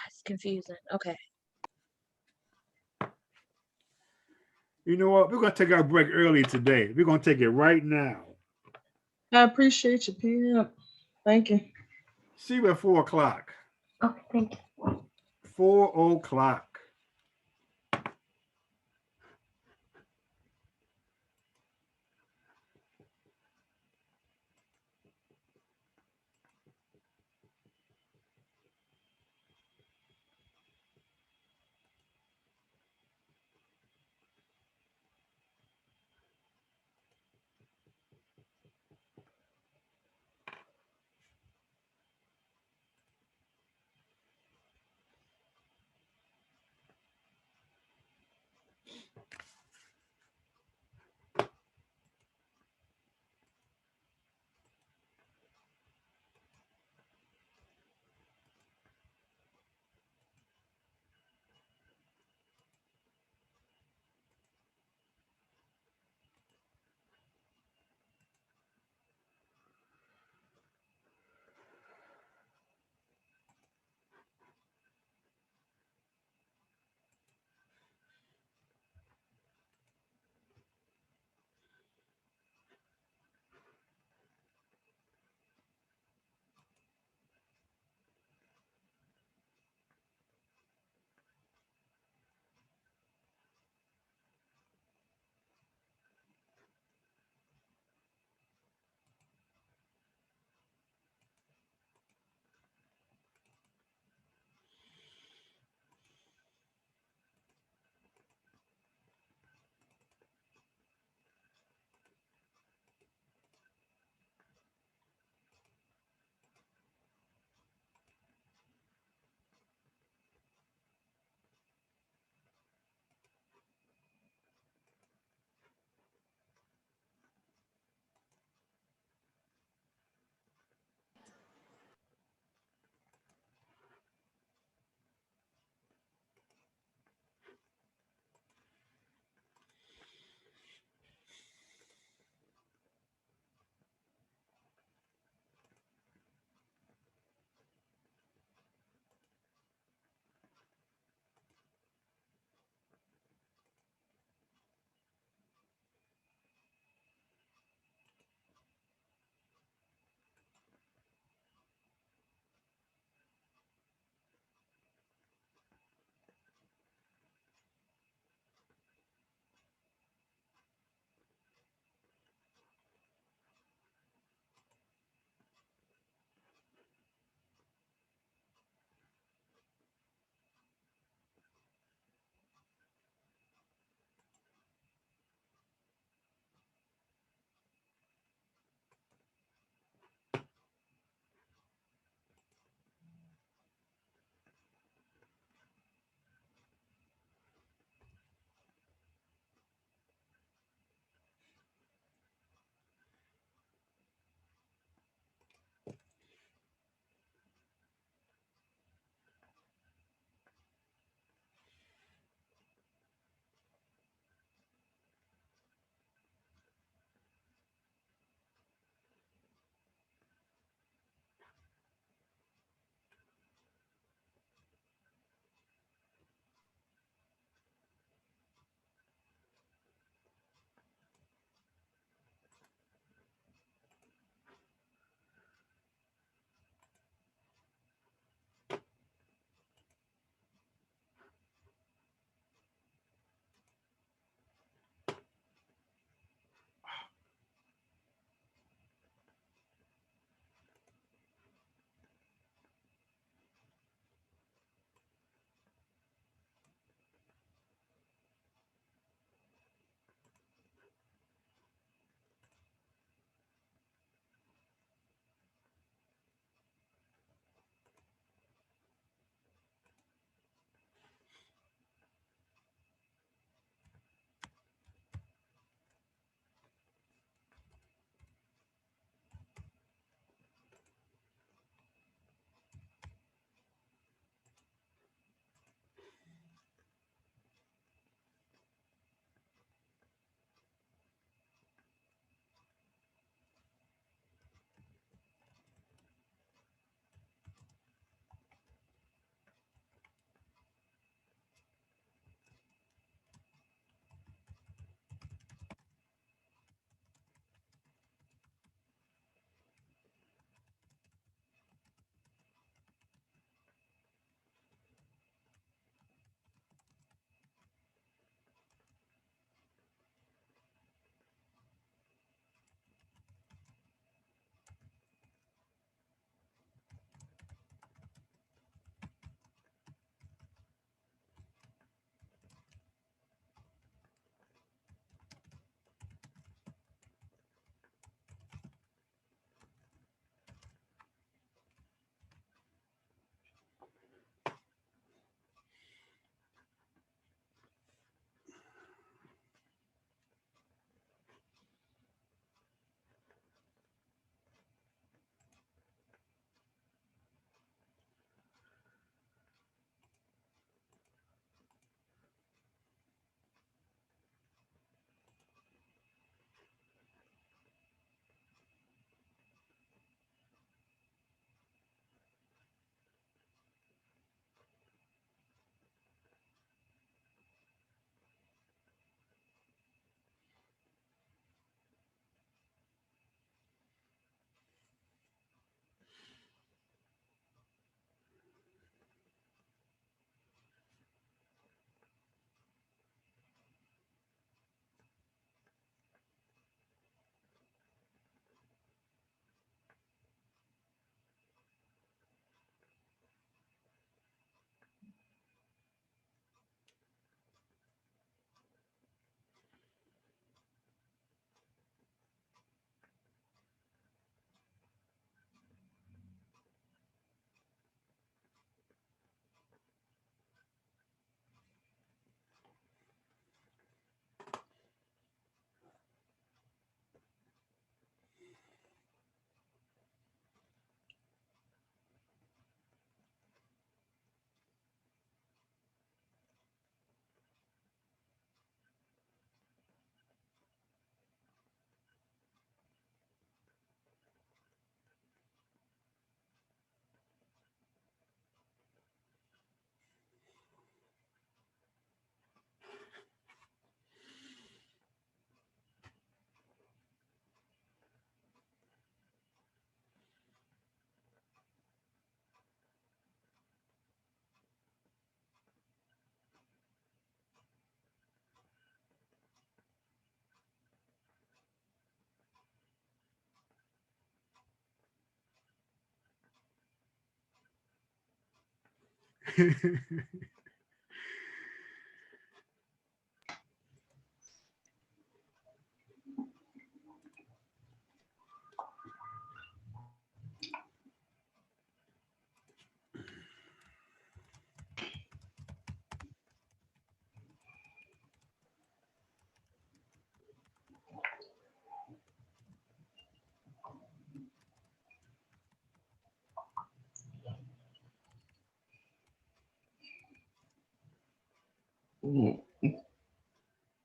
It's confusing. Okay. You know what? We're going to take our break early today. We're going to take it right now. I appreciate you, PM. Thank you. See you at 4 o'clock. Okay, thank you. 4 o'clock.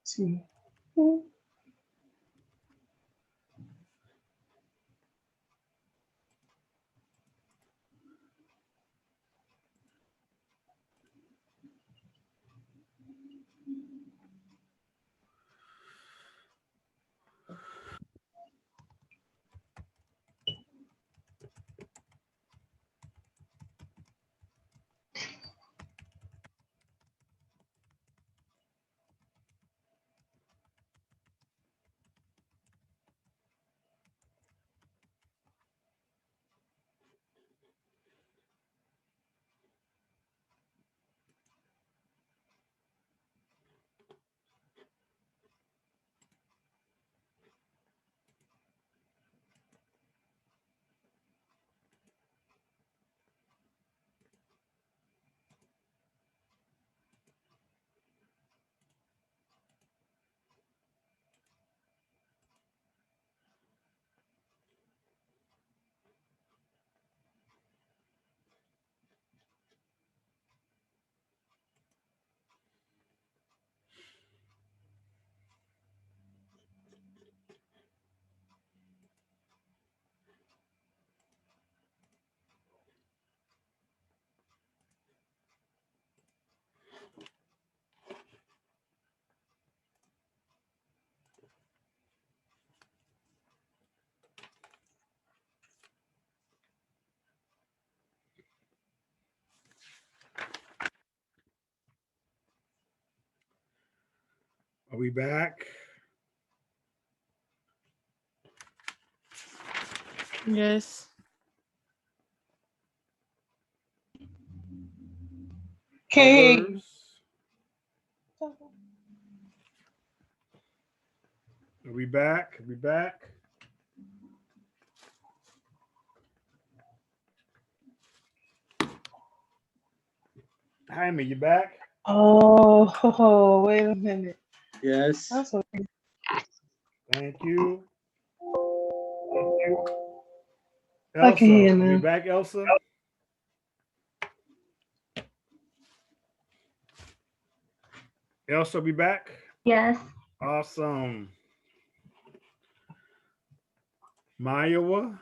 See. Are we back? Yes. Okay. Others? Are we back? Are we back? Jaime, you back? Oh, wait a minute. Yes. That's okay. Thank you. I can hear Elsa, are we now. back, Elsa? Elsa, are we back? Yes. Awesome. Mayowa?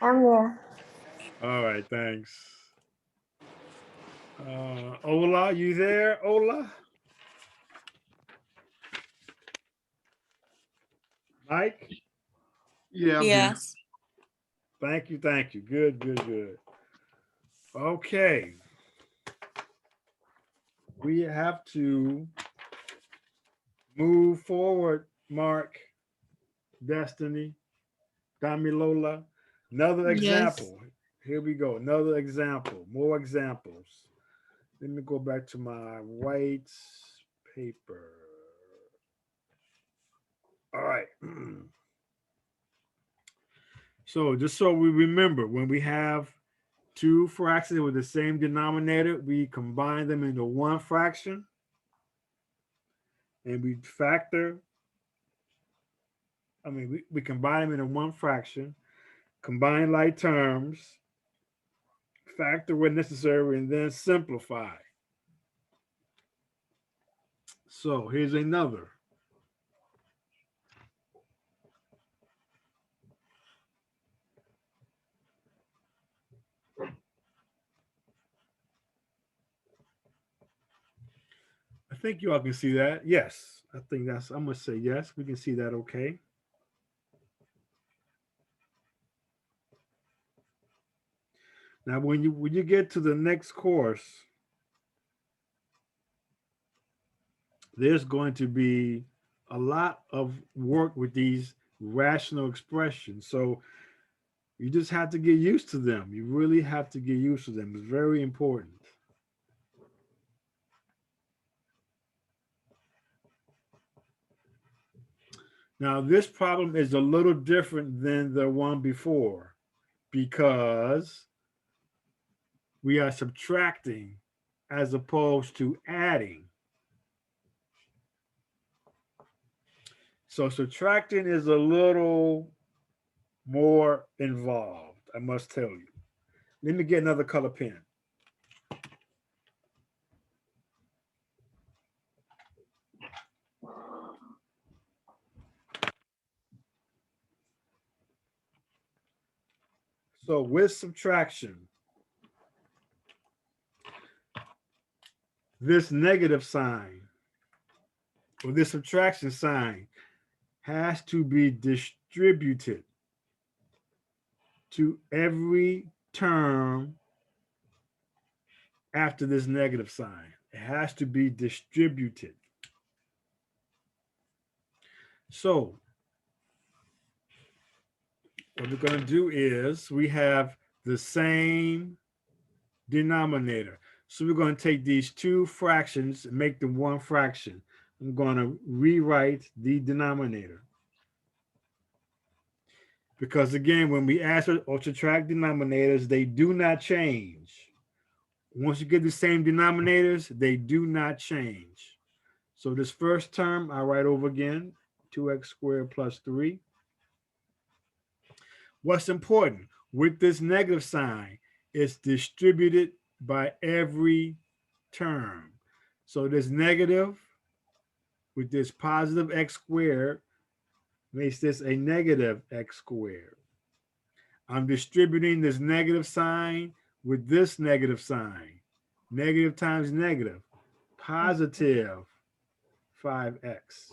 I'm there. All right, thanks. Ola, you there, Ola? Mike? Yeah, I'm here. Yes. Thank you, thank you. Good, good, good. Okay. We have to move forward, Mark, Destiny, Damilola. Another Yes. example. Here we go. Another example. More examples. Let me go back to my white paper. All right. So just so we remember, when we have two fractions with the same denominator, we combine them into one fraction and we factor. We combine them into one fraction, combine like terms, factor when necessary, and then simplify. So here's another. I think you all can see that. Yes, I think I'm going to say yes. We can see that okay. Now, when you get to the next course, there's going to be a lot of work with these rational expressions. So You just have to get used to them. You really have to get used to them. It's very important. Now, this problem is a little different than the one before because we are subtracting as opposed to adding. So subtracting is a little more involved, I must tell you. Let me get another color pen. So with subtraction, this negative sign or this subtraction sign has to be distributed to every term after this negative sign. It has to be distributed. So what we're going to do is we have the same denominator. So we're going to take these two fractions and make them one fraction. I'm going to rewrite the denominator. Because again, when we add or subtract denominators, they do not change. Once you get the same denominators, they do not change. So this first term, I write over again, 2x squared plus 3. What's important with this negative sign, it's distributed by every term. So this negative with this positive x squared makes this a negative x squared. I'm distributing this negative sign with this negative sign. Negative times negative, positive 5x.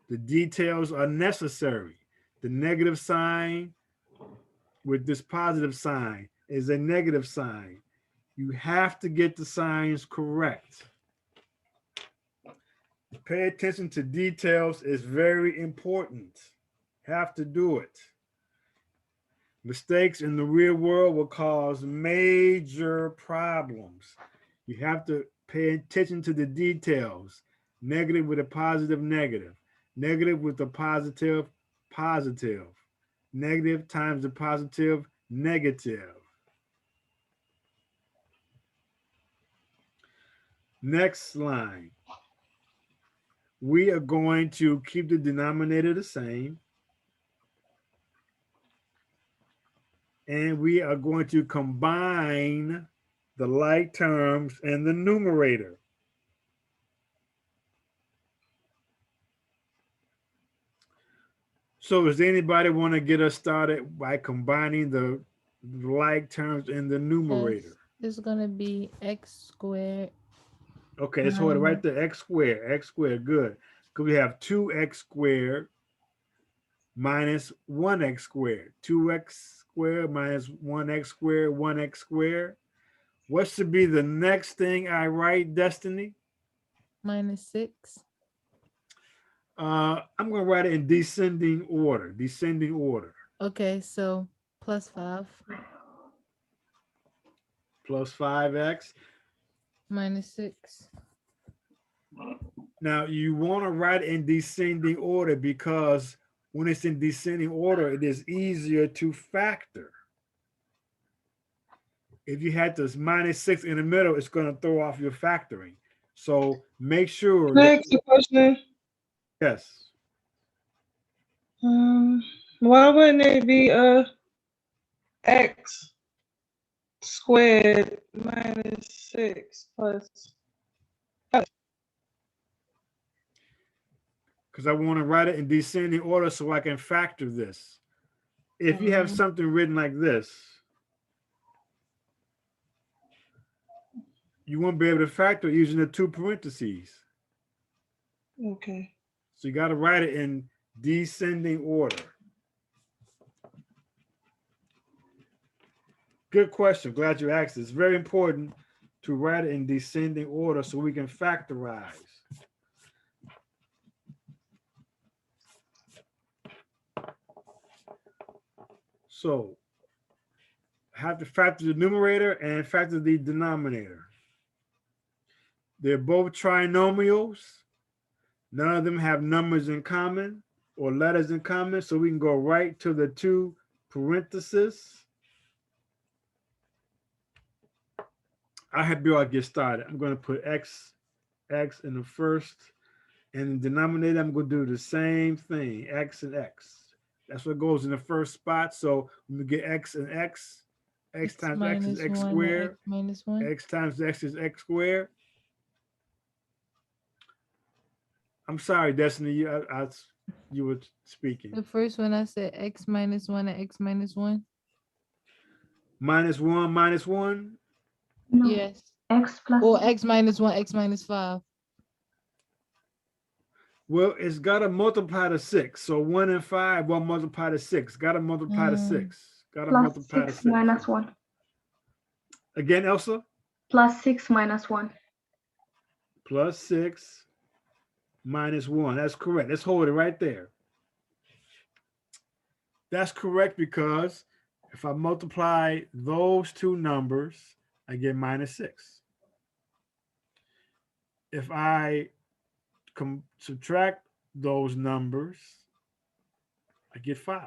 The details are necessary. The negative sign with this positive sign is a negative sign. You have to get the signs correct. Pay attention to details is very important. Have to do it. Mistakes in the real world will cause major problems. You have to pay attention to the details. Negative with a positive, negative. Negative with a positive, positive. Negative times the positive, negative. Next line. We are going to keep the denominator the same. And we are going to combine the like terms in the numerator. So does anybody want to get us started by combining the like terms in the numerator? It's going to be x squared. Okay, let's hold it right there. X squared, good. Because we have 2x squared minus 1x squared. 2x squared minus 1x squared, 1x squared. What should be the next thing I write, Destiny? Minus 6. I'm going to write it in descending order. Descending order. Okay, so plus 5. Plus 5x. Minus 6. Now, you want to write in descending order because when it's in descending order, it is easier to factor. If you had this minus 6 in the middle, it's going to throw off your factoring. So make sure. Next question. Yes. Why wouldn't it be x squared minus 6 plus? Because I want to write it in descending order so I can factor this. If you have something written like this, you won't be able to factor using the two parentheses. Okay. So you got to write it in descending order. Good question. Glad you asked. It's very important to write it in descending order so we can factorize. So have to factor the numerator and factor the denominator. They're both trinomials. None of them have numbers in common or letters in common. So we can go right to the two parentheses. I have to get started. I'm going to put x in the first, and the denominator, I'm going to do the same thing, x and x. That's what goes in the first spot. So when we get x and x times x is x squared. X times x is x squared. I'm sorry, Destiny, you were speaking. The first one I said x minus 1 and x minus 1. Minus 1, minus 1? No. Yes. X plus. Or x minus 1, x minus 5. Well, it's got to multiply to 6. So 1 and 5 will multiply to 6. Got to multiply to 6. Got to Plus multiply to 6 6. minus 1. Again, Elsa? Plus 6 minus 1. Plus 6 minus 1. That's correct. Let's hold it right there. That's correct because if I multiply those two numbers, I get minus 6. If I subtract those numbers, I get 5.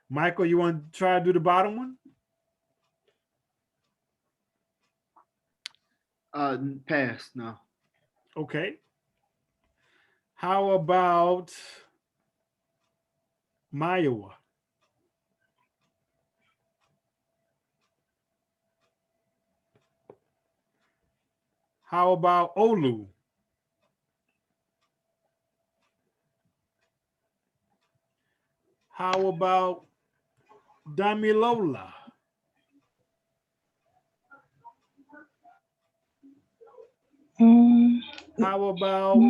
Michael, you want to try to do the bottom one? Pass. No. Okay. How about Mayowa? How about Olu? How about Damilola? How about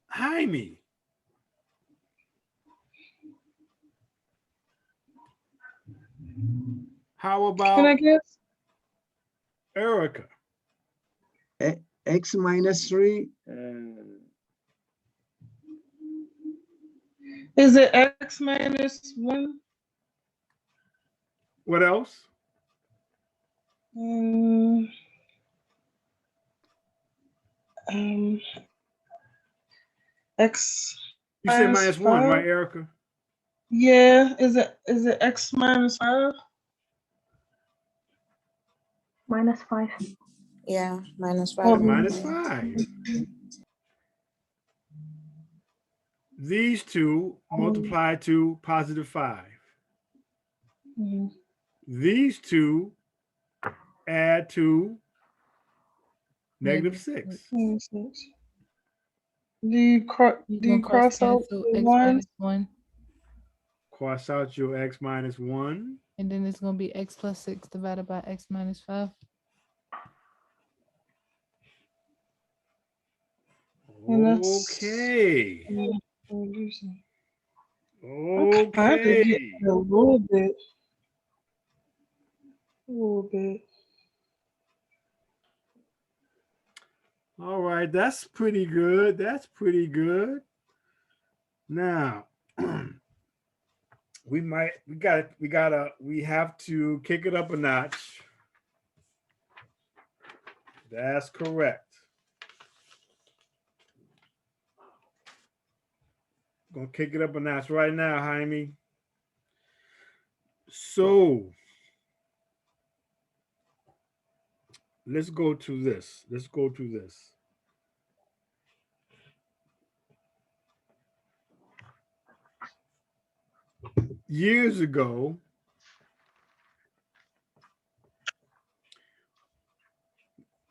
Jaime? How about Can I guess? Erica? X minus 3. Is it x minus 1? What else? X. You said minus 1, right, Erica? Yeah. Is it x minus 5? Minus 5. Yeah, minus 5. Oh, Minus 5. These two multiply to positive 5. These two add to negative 6. Do you cross out cancel the x one? minus 1. Cross out your x minus 1. And then it's going to be x plus 6 divided by x minus 5. Okay. Okay. A little bit. All right, that's pretty good. That's pretty good. Now, we have to kick it up a notch. That's correct. Gonna kick it up a notch right now, Jaime. So let's go to this. Let's go to this. Years ago,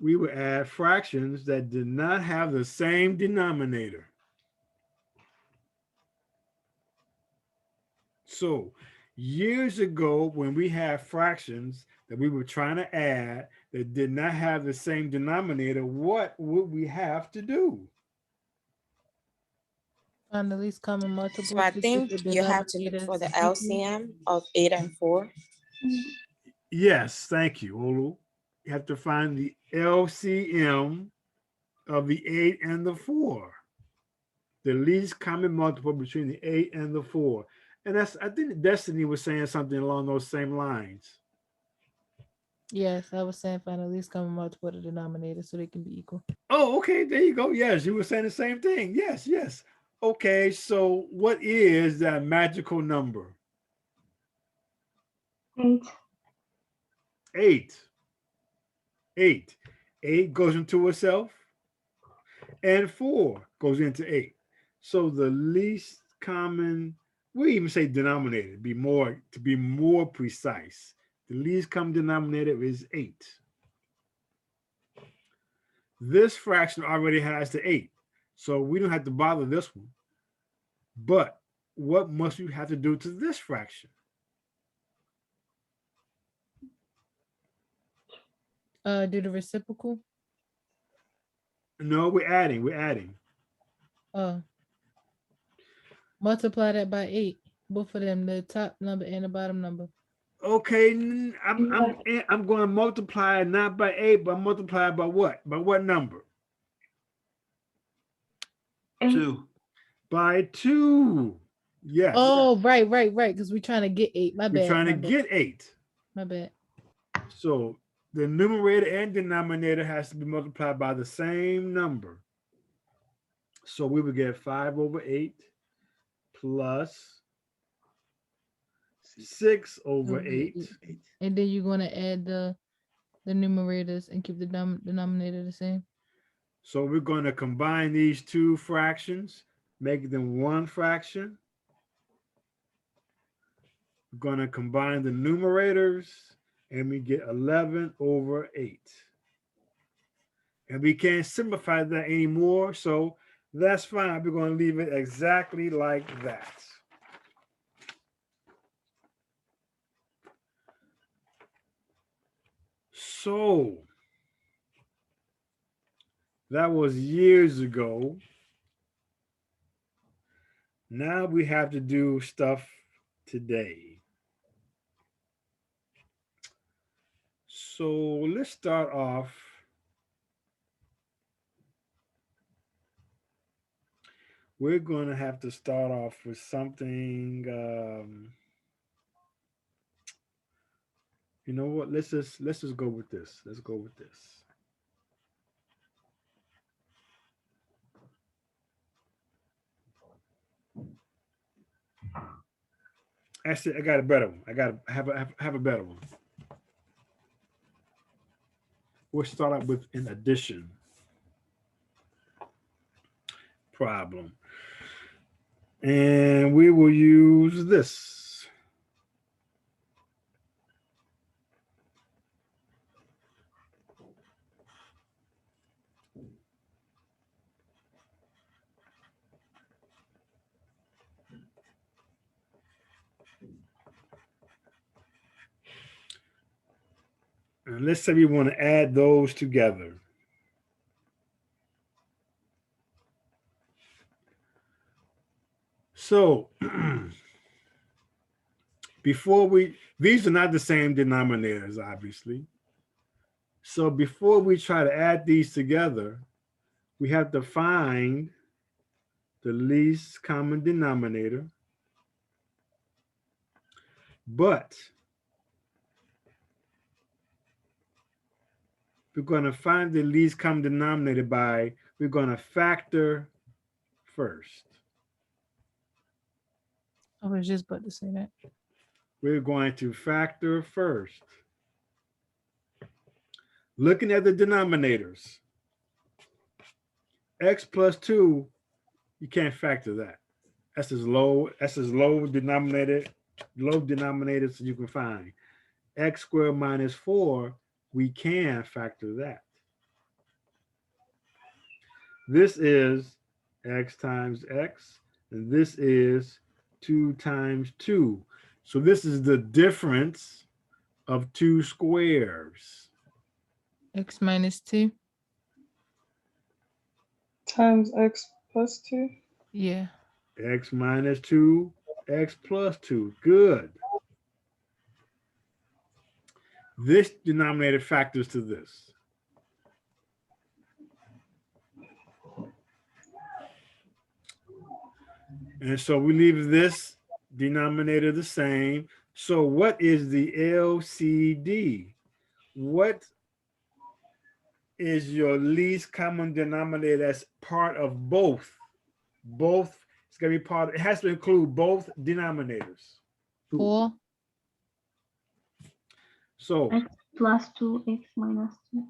we would add fractions that did not have the same denominator. So years ago, when we had fractions that we were trying to add that did not have the same denominator, what would we have to do? Find the least common multiple. So I think you have to look for the LCM of 8 and 4. Yes, thank you, Olu. You have to find the LCM of the 8 and the 4. The least common multiple between the 8 and the 4. And that's, I think Destiny was saying something along those same lines. Yes, I was saying find the least common multiple of the denominator so they can be equal. Oh, okay. There you go. Yes, you were saying the same thing. Yes, yes. Okay, so what is that magical number? 8. 8. 8. 8 goes into itself, and 4 goes into 8. So the least common, we even say denominator, to be more precise. The least common denominator is 8. This fraction already has the 8, so we don't have to bother this one. But what must you have to do to this fraction? Do the reciprocal. No, we're adding. We're adding. Multiply that by 8. Both of them, the top number and the bottom number. Okay, I'm going to multiply not by 8, but multiply by what? By what number? 2. By 2. Yes. Oh, right. Because we're trying to get 8. My bad. We're trying to get 8. My bad. So the numerator and denominator has to be multiplied by the same number. So we would get 5 over 8 plus 6 over 8. And then you're going to add the numerators and keep the denominator the same. So we're going to combine these two fractions, make them one fraction. We're going to combine the numerators, and we get 11 over 8. And we can't simplify that anymore, so that's fine. We're going to leave it exactly like that. So that was years ago. Now we have to do stuff today. So let's start off. We're going to have to start off with something. You know what? Let's just go with this. Let's go with this. Actually, I got a better one. I got to have a better one. We'll start out with an addition problem. And we will use this. And let's say we want to add those together. So these are not the same denominators, obviously. So before we try to add these together, we have to find the least common denominator. But we're going to find the least common denominator we're going to factor first. I was just about to say that. We're going to factor first. Looking at the denominators, x plus 2, you can't factor that. That's as low denominator as you can find. X squared minus 4, we can factor that. This is x times x, and this is 2 times 2. So this is the difference of 2 squares. X minus 2. Times x plus 2. Yeah. X minus 2, x plus 2. Good. This denominator factors to this. And so we leave this denominator the same. So what is the LCD? What is your least common denominator that's part of both? Both, it's gonna be part, it has to include both denominators. 4. So X plus 2, x minus 2.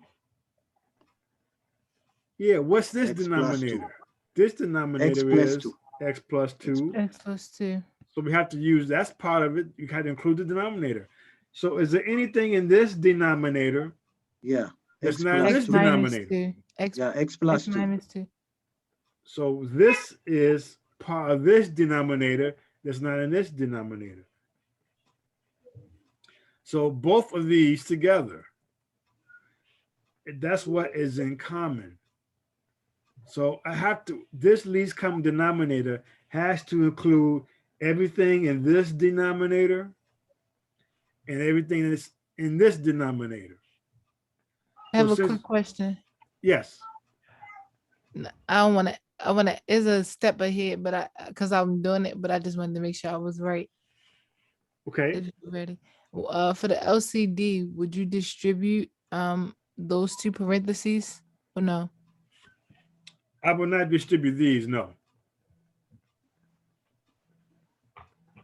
yeah, what's this X plus 2. denominator? This X denominator plus is 2. x plus 2. X plus 2. So we have to use, that's part of it. You have to include the denominator. So is there anything in this denominator Yeah. that's X not in plus this 2. denominator? 2. Yeah, X plus X 2. minus 2. So this is part of this denominator that's not in this denominator. So both of these together, that's what is in common. So I have to, this least common denominator has to include everything in this denominator and everything that's in this denominator. I have So a since, quick question. yes. I don't want to. I want to. It's a step ahead, but because I'm doing it, but I just wanted to make sure I was right. Okay. If you're ready. For the LCD, would you distribute those two parentheses or no? I will not distribute these, no.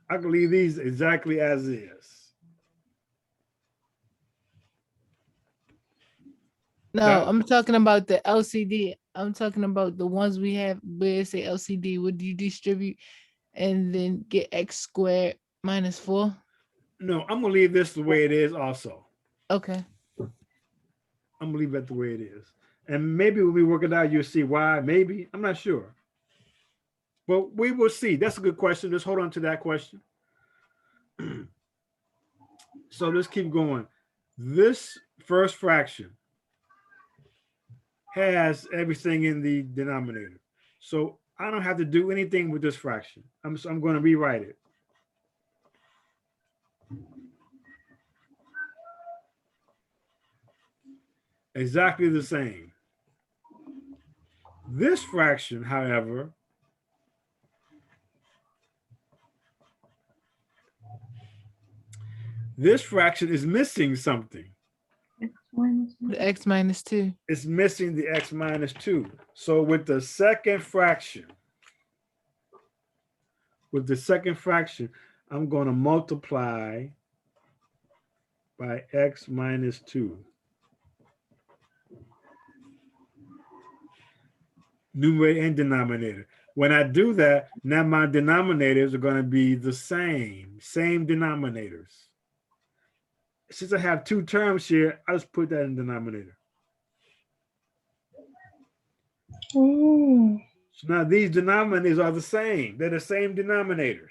I can leave these exactly as is. No, That- I'm talking about the LCD. I'm talking about the ones we have where it say LCD. Would you distribute and then get x squared minus 4? No, I'm gonna leave this the way it is also. Okay. I'm gonna leave it the way it is. And maybe when we work it out, you'll see why, maybe, I'm not sure. But we will see. That's a good question. Let's hold on to that question. So let's keep going. This first fraction has everything in the denominator. So I don't have to do anything with this fraction. I'm going to rewrite it. Exactly the same. This fraction, however, this fraction is missing something. X minus 2. The x minus 2. It's missing the x minus 2. So with the second fraction, I'm going to multiply by x minus 2. Numerator and denominator. When I do that, now my denominators are going to be the same denominators. Since I have two terms here, I just put that in denominator. Ooh. So now these denominators are the same. They're the same denominators.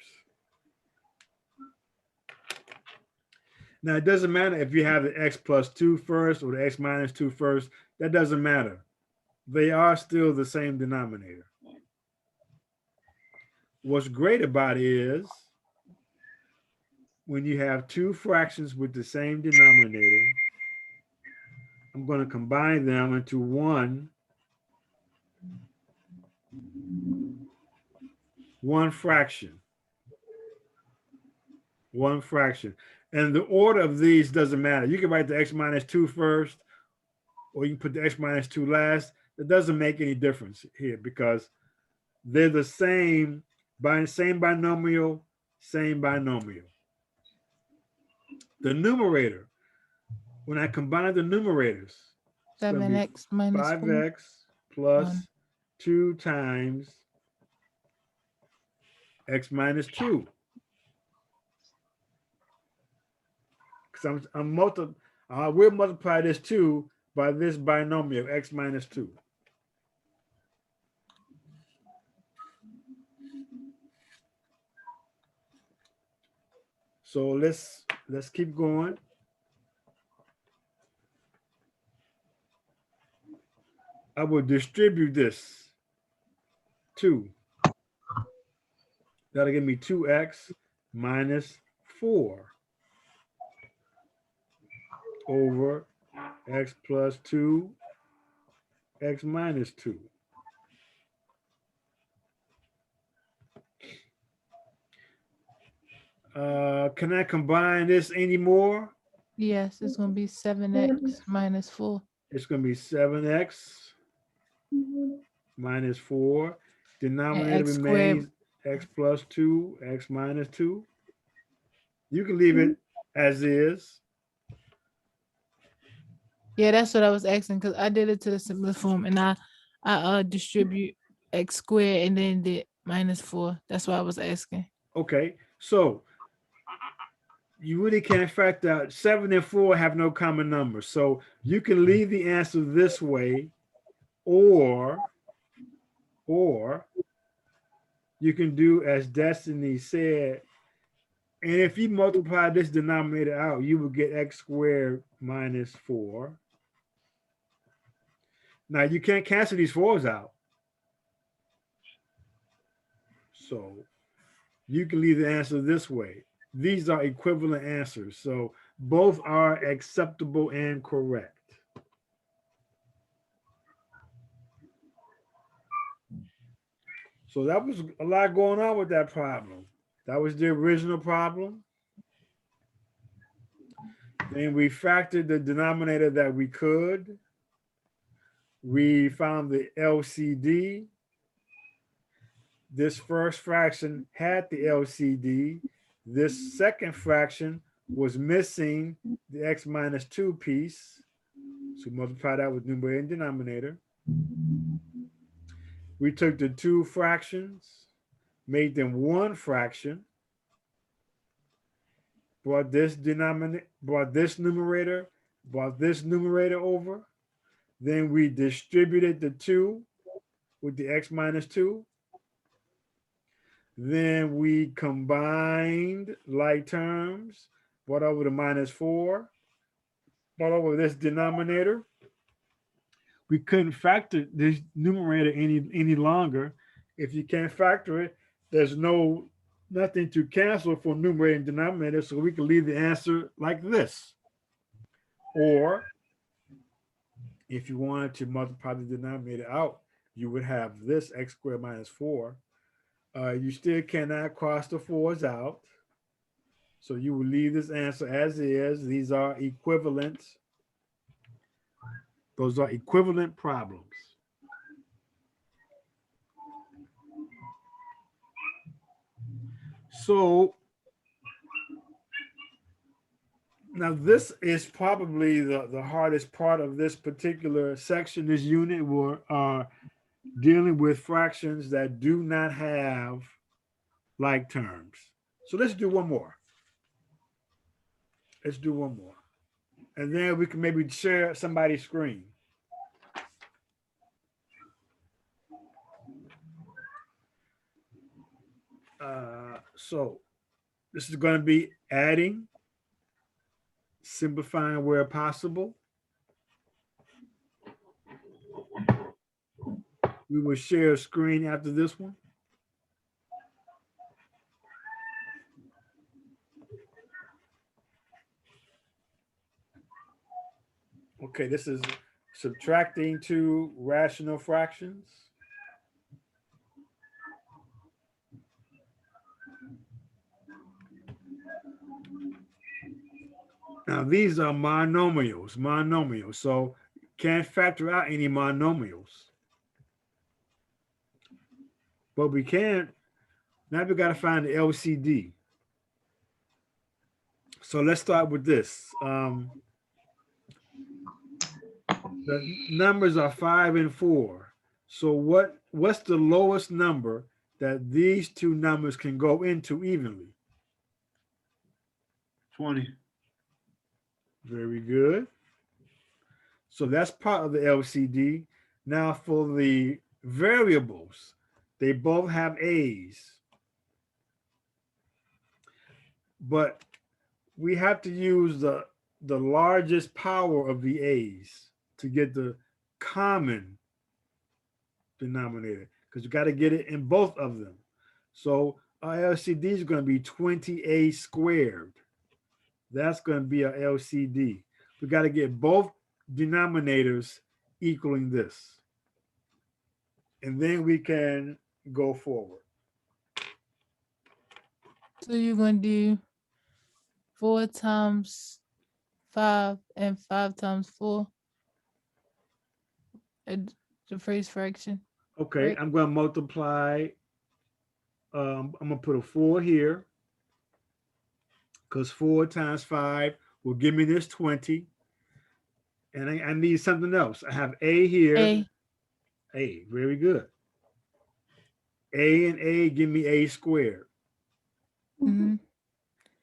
Now it doesn't matter if you have the x plus 2 first or the x minus 2 first. That doesn't matter. They are still the same denominator. What's great about it is when you have two fractions with the same denominator, I'm going to combine them into one fraction. One fraction. And the order of these doesn't matter. You can write the x minus 2 first, or you can put the x minus 2 last. It doesn't make any difference here because they're the same binomial, same binomial. The numerator, when I combine the numerators, 7x minus 4. 5x plus 1. 2 times x minus 2. Because we'll multiply this 2 by this binomial, x minus 2. So let's keep going. I will distribute this 2. That'll give me 2x minus 4 over x plus 2, x minus 2. Can I combine this anymore? Yes, it's gonna be 7x minus 4. It's going to be 7x minus 4. Denominator X squared. remains x plus 2, x minus 2. You can leave it as is. Yeah, that's what I was asking because I did it to the simplest form, and I distribute x squared and then did minus 4. That's why I was asking. Okay, so you really can't factor out 7 and 4 have no common number. So you can leave the answer this way, or you can do as Destiny said. And if you multiply this denominator out, you will get x squared minus 4. Now you can't cancel these 4s out. So you can leave the answer this way. These are equivalent answers. So both are acceptable and correct. So that was a lot going on with that problem. That was the original problem. Then we factored the denominator that we could. We found the LCD. This first fraction had the LCD. This second fraction was missing the x minus 2 piece. So multiply that with numerator and denominator. We took the two fractions, made them one fraction, brought this denominator, brought this numerator over. Then we distributed the 2 with the x minus 2. Then we combined like terms, brought over the minus 4, brought over this denominator. We couldn't factor this numerator any longer. If you can't factor it, there's nothing to cancel for numerator and denominator, so we can leave the answer like this. Or if you wanted to multiply the denominator out, you would have this x squared minus 4. You still cannot cross the 4s out. So you will leave this answer as is. These are equivalent. Those are equivalent problems. So now this is probably the hardest part of this particular section, this unit. We're dealing with fractions that do not have like terms. So let's do one more. Let's do one more. And then we can maybe share somebody's screen. So this is going to be adding, simplifying where possible. We will share a screen after this one. Okay, this is subtracting two rational fractions. Now these are monomials, so can't factor out any monomials. But we can, now we got to find the LCD. So let's start with this. The numbers are 5 and 4. So what's the lowest number that these two numbers can go into evenly? 20. Very good. So that's part of the LCD. Now for the variables, they both have A's. But we have to use the largest power of the A's to get the common denominator, because you got to get it in both of them. So our LCD is going to be 20A squared. That's going to be our LCD. We got to get both denominators equaling this. And then we can go forward. So you're going to do 4 times 5 and 5 times 4. The first fraction. Okay, Right. I'm going to multiply. I'm going to put a 4 here because 4 times 5 will give me this 20. And I need something else. I have A here. A, very good. A and A give me A squared. Mm-hmm.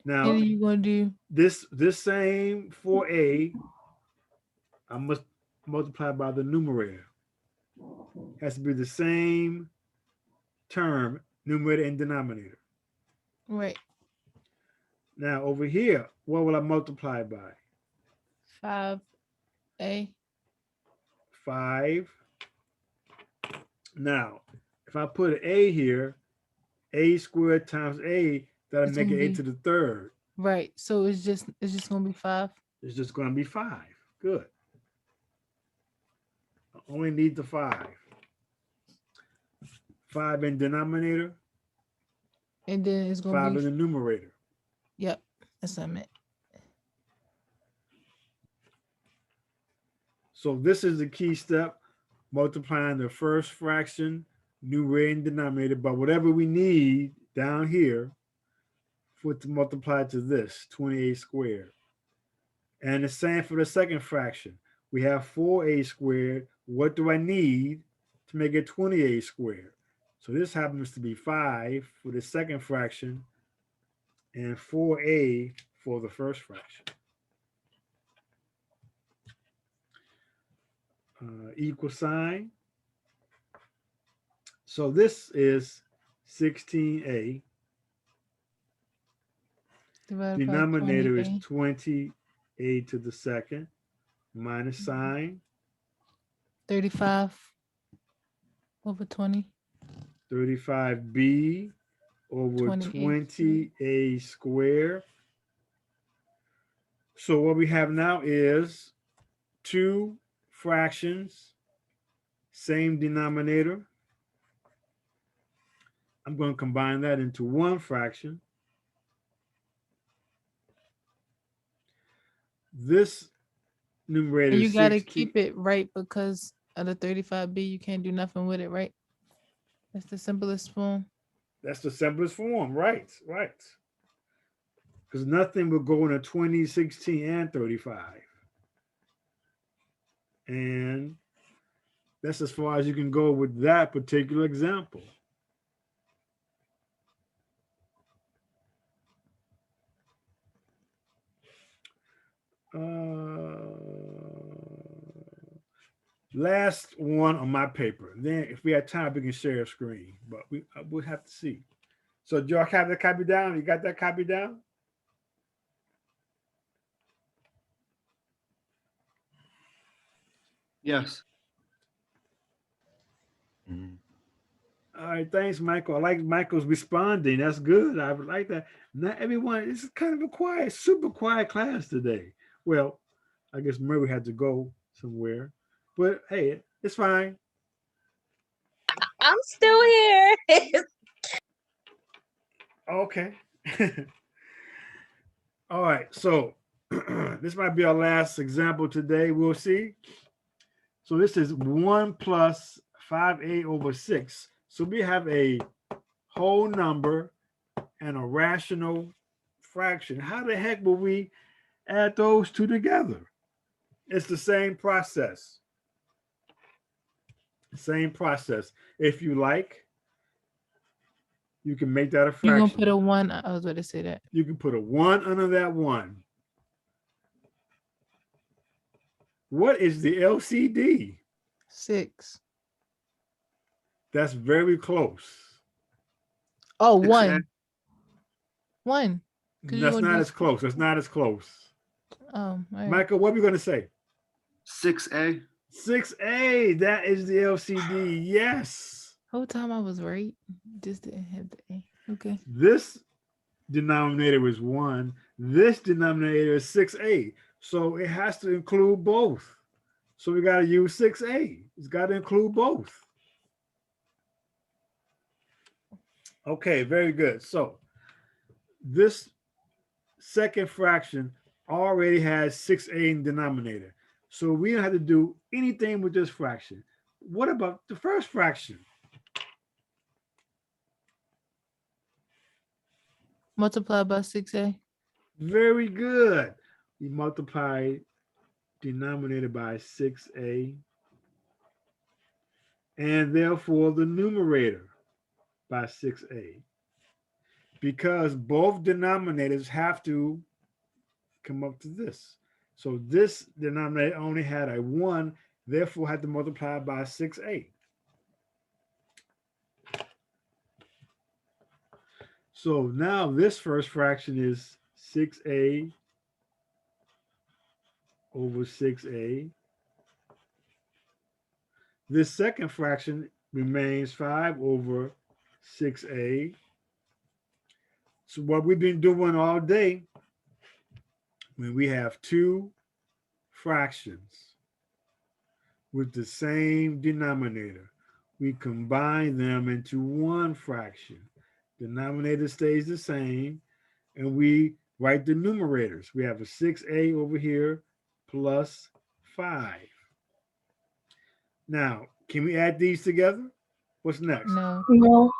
Now, and you going to do this same 4A, I must multiply by the numerator. Has to be the same term, numerator and denominator. right. Now, over here, what will I multiply by? 5A. 5. Now, if I put an A here, A squared times A, that'll It's make gonna it A be- to the third. Right. So it's just gonna be 5. It's just going to be 5. Good. I only need the 5. 5 in denominator, And then it's gonna 5 be in the numerator. Yep. That's what I meant. So this is the key step, multiplying the first fraction, numerator and denominator, by whatever we need down here for it to multiply to this, 28 squared. And the same for the second fraction. We have 4A squared. What do I need to make it 28 squared? So this happens to be 5 for the second fraction and 4A for the first fraction. Equal sign. So this is 16A. Divided by Denominator is 20A. 20A to the second minus sign. 35 over 20. 35B over 20A squared. So what we have now is 2 fractions, same denominator. I'm going to combine that into 1 fraction. This numerator And you is gotta 16. keep it right because of the 35B. You can't do nothing with it, right? That's the simplest form. That's the simplest form, right? Right. Because nothing will go in a 20, 16, and 35. And that's as far as you can go with that particular example. Last one on my paper. Then if we have time, we can share a screen, but we'll have to see. So do y'all have that copy down? You got that copy down? Yes. All right, thanks, Michael. I like Michael's responding. That's good. I would like that. Not everyone, it's kind of a quiet, super quiet class today. Well, I guess Murray had to go somewhere, but hey, it's fine. I'm still here. Okay. All right, so this might be our last example today. We'll see. So this is 1 plus 5A over 6. So we have a whole number and a rational fraction. How the heck will we add those two together? It's the same process. Same process. If you like, you can make that a fraction. You're gonna put a 1. I was about to say that. You can put a 1 under that 1. What is the LCD? 6. That's very close. Oh, 1. 1. That's not as close. That's not as close. All right. Michael, what are we going to say? 6A. 6A. That is the LCD. Yes. Whole time I was right. Just didn't have the A. Okay. This denominator is 1. This denominator is 6A. So it has to include both. So we got to use 6A. It's got to include both. Okay, very good. So this second fraction already has 6a in denominator. So we don't have to do anything with this fraction. What about the first fraction? Multiply by 6a. Very good. We multiply denominator by 6a, and therefore the numerator by 6a. Because both denominators have to come up to this. So this denominator only had a 1, therefore had to multiply by 6a. So now this first fraction is 6a over 6a. This second fraction remains 5 over 6a. So what we've been doing all day, when we have two fractions with the same denominator, we combine them into one fraction. Denominator stays the same, and we write the numerators. We have a 6a over here plus 5. Now, can we add these together? What's next? No, No,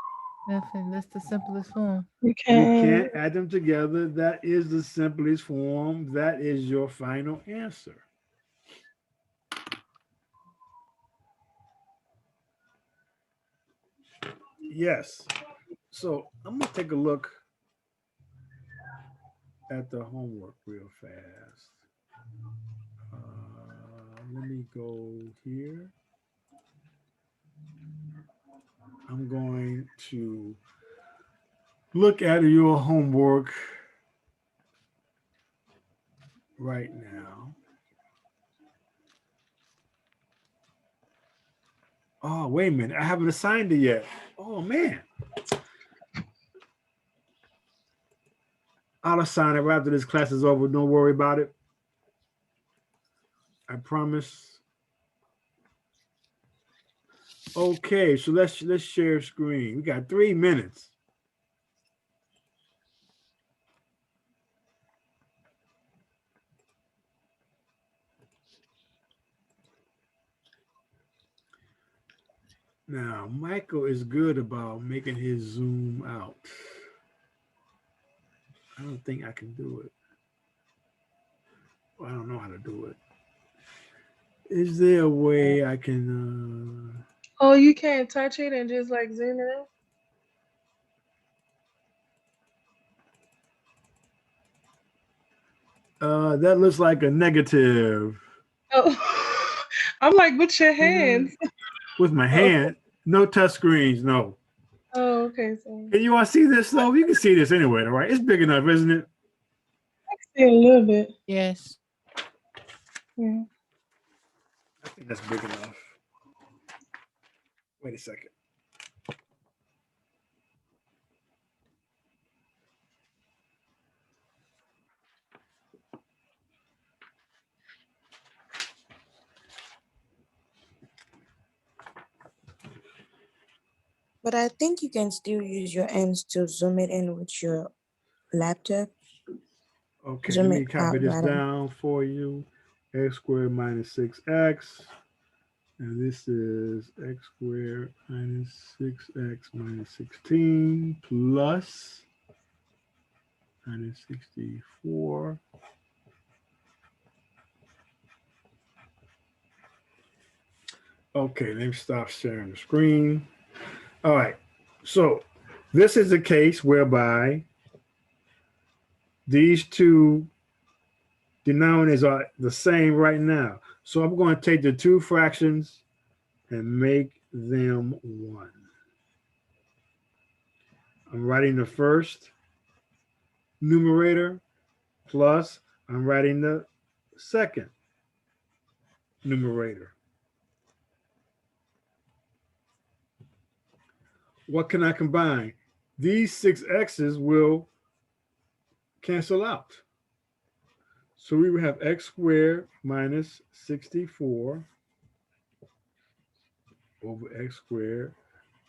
nothing. That's the simplest form. you We can't. can't add them together. That is the simplest form. That is your final answer. Yes. So I'm going to take a look at the homework real fast. Let me go here. I'm going to look at your homework right now. Oh, wait a minute. I haven't assigned it yet. Oh, man. I'll assign it right after this class is over. Don't worry about it. I promise. Okay, so let's share screen. We got 3 minutes. Now, Michael is good about making his zoom out. I don't think I can do it. I don't know how to do it. Is there a way I can? Oh, you can't touch it and just like zoom it out? That looks like a negative. Oh, I'm like, with your hands. With my hand, no touch screens, no. Oh, okay. So And you want to see this though? You can see this anyway, all right? It's big enough, isn't it? I can see a little bit. Yes. Yeah. I think that's big enough. Wait a second. But I think you can still use your hands to zoom it in with your laptop. Okay, Zoom let me it copy out this rather. down for you. X squared minus 6x. And this is x squared minus 6x minus 16 plus minus 64. Okay, let me stop sharing the screen. All right, so this is a case whereby these two denominators are the same right now. So I'm going to take the two fractions and make them one. I'm writing the first numerator plus I'm writing the second numerator. What can I combine? These 6x's will cancel out. So we would have x squared minus 64 over x squared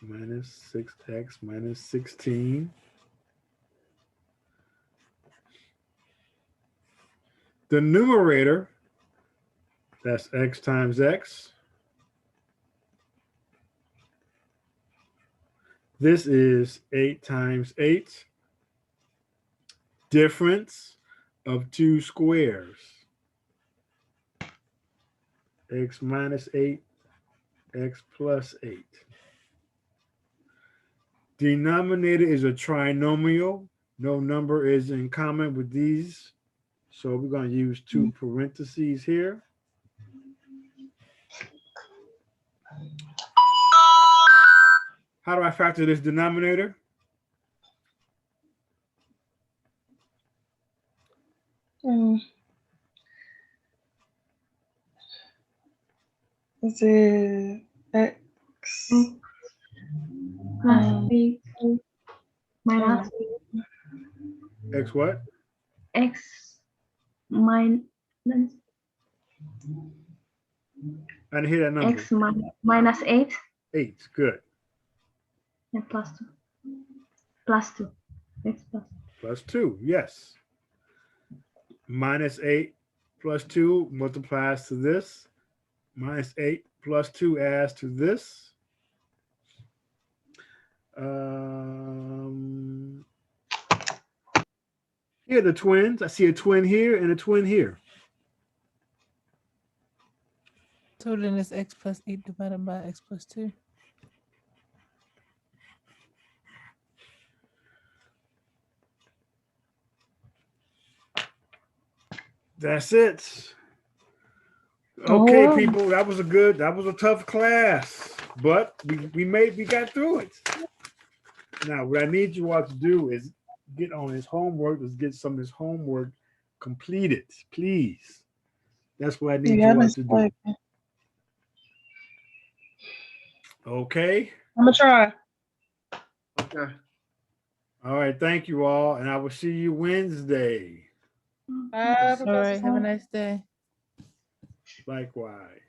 minus 6x minus 16 The numerator, that's x times x. This is 8 times 8. Difference of two squares. X minus 8, x plus 8. Denominator is a trinomial. No number is in common with these. So we're going to use two parentheses here. How do I factor this denominator? Is it X? Plus 8 minus X what? X minus I didn't hear that number. X minus 8 8, good. and plus 2. Plus 2. X plus. Plus 2, yes. Minus 8 plus 2 multiplies to this. Minus 8 plus 2 adds to this. Here are the twins. I see a twin here and a twin here. So then it's x plus 8 divided by x plus 2. That's it. Okay, wow. people, that was a tough class, but we got through it. Now, what I need you all to do is get on his homework. Let's get some of his homework completed, please. That's what I need you all to do. Okay. I'm gonna try. Okay. All right. Thank you all, and I will see you Wednesday. Bye, All right. Professor Have a Song. nice day. Likewise.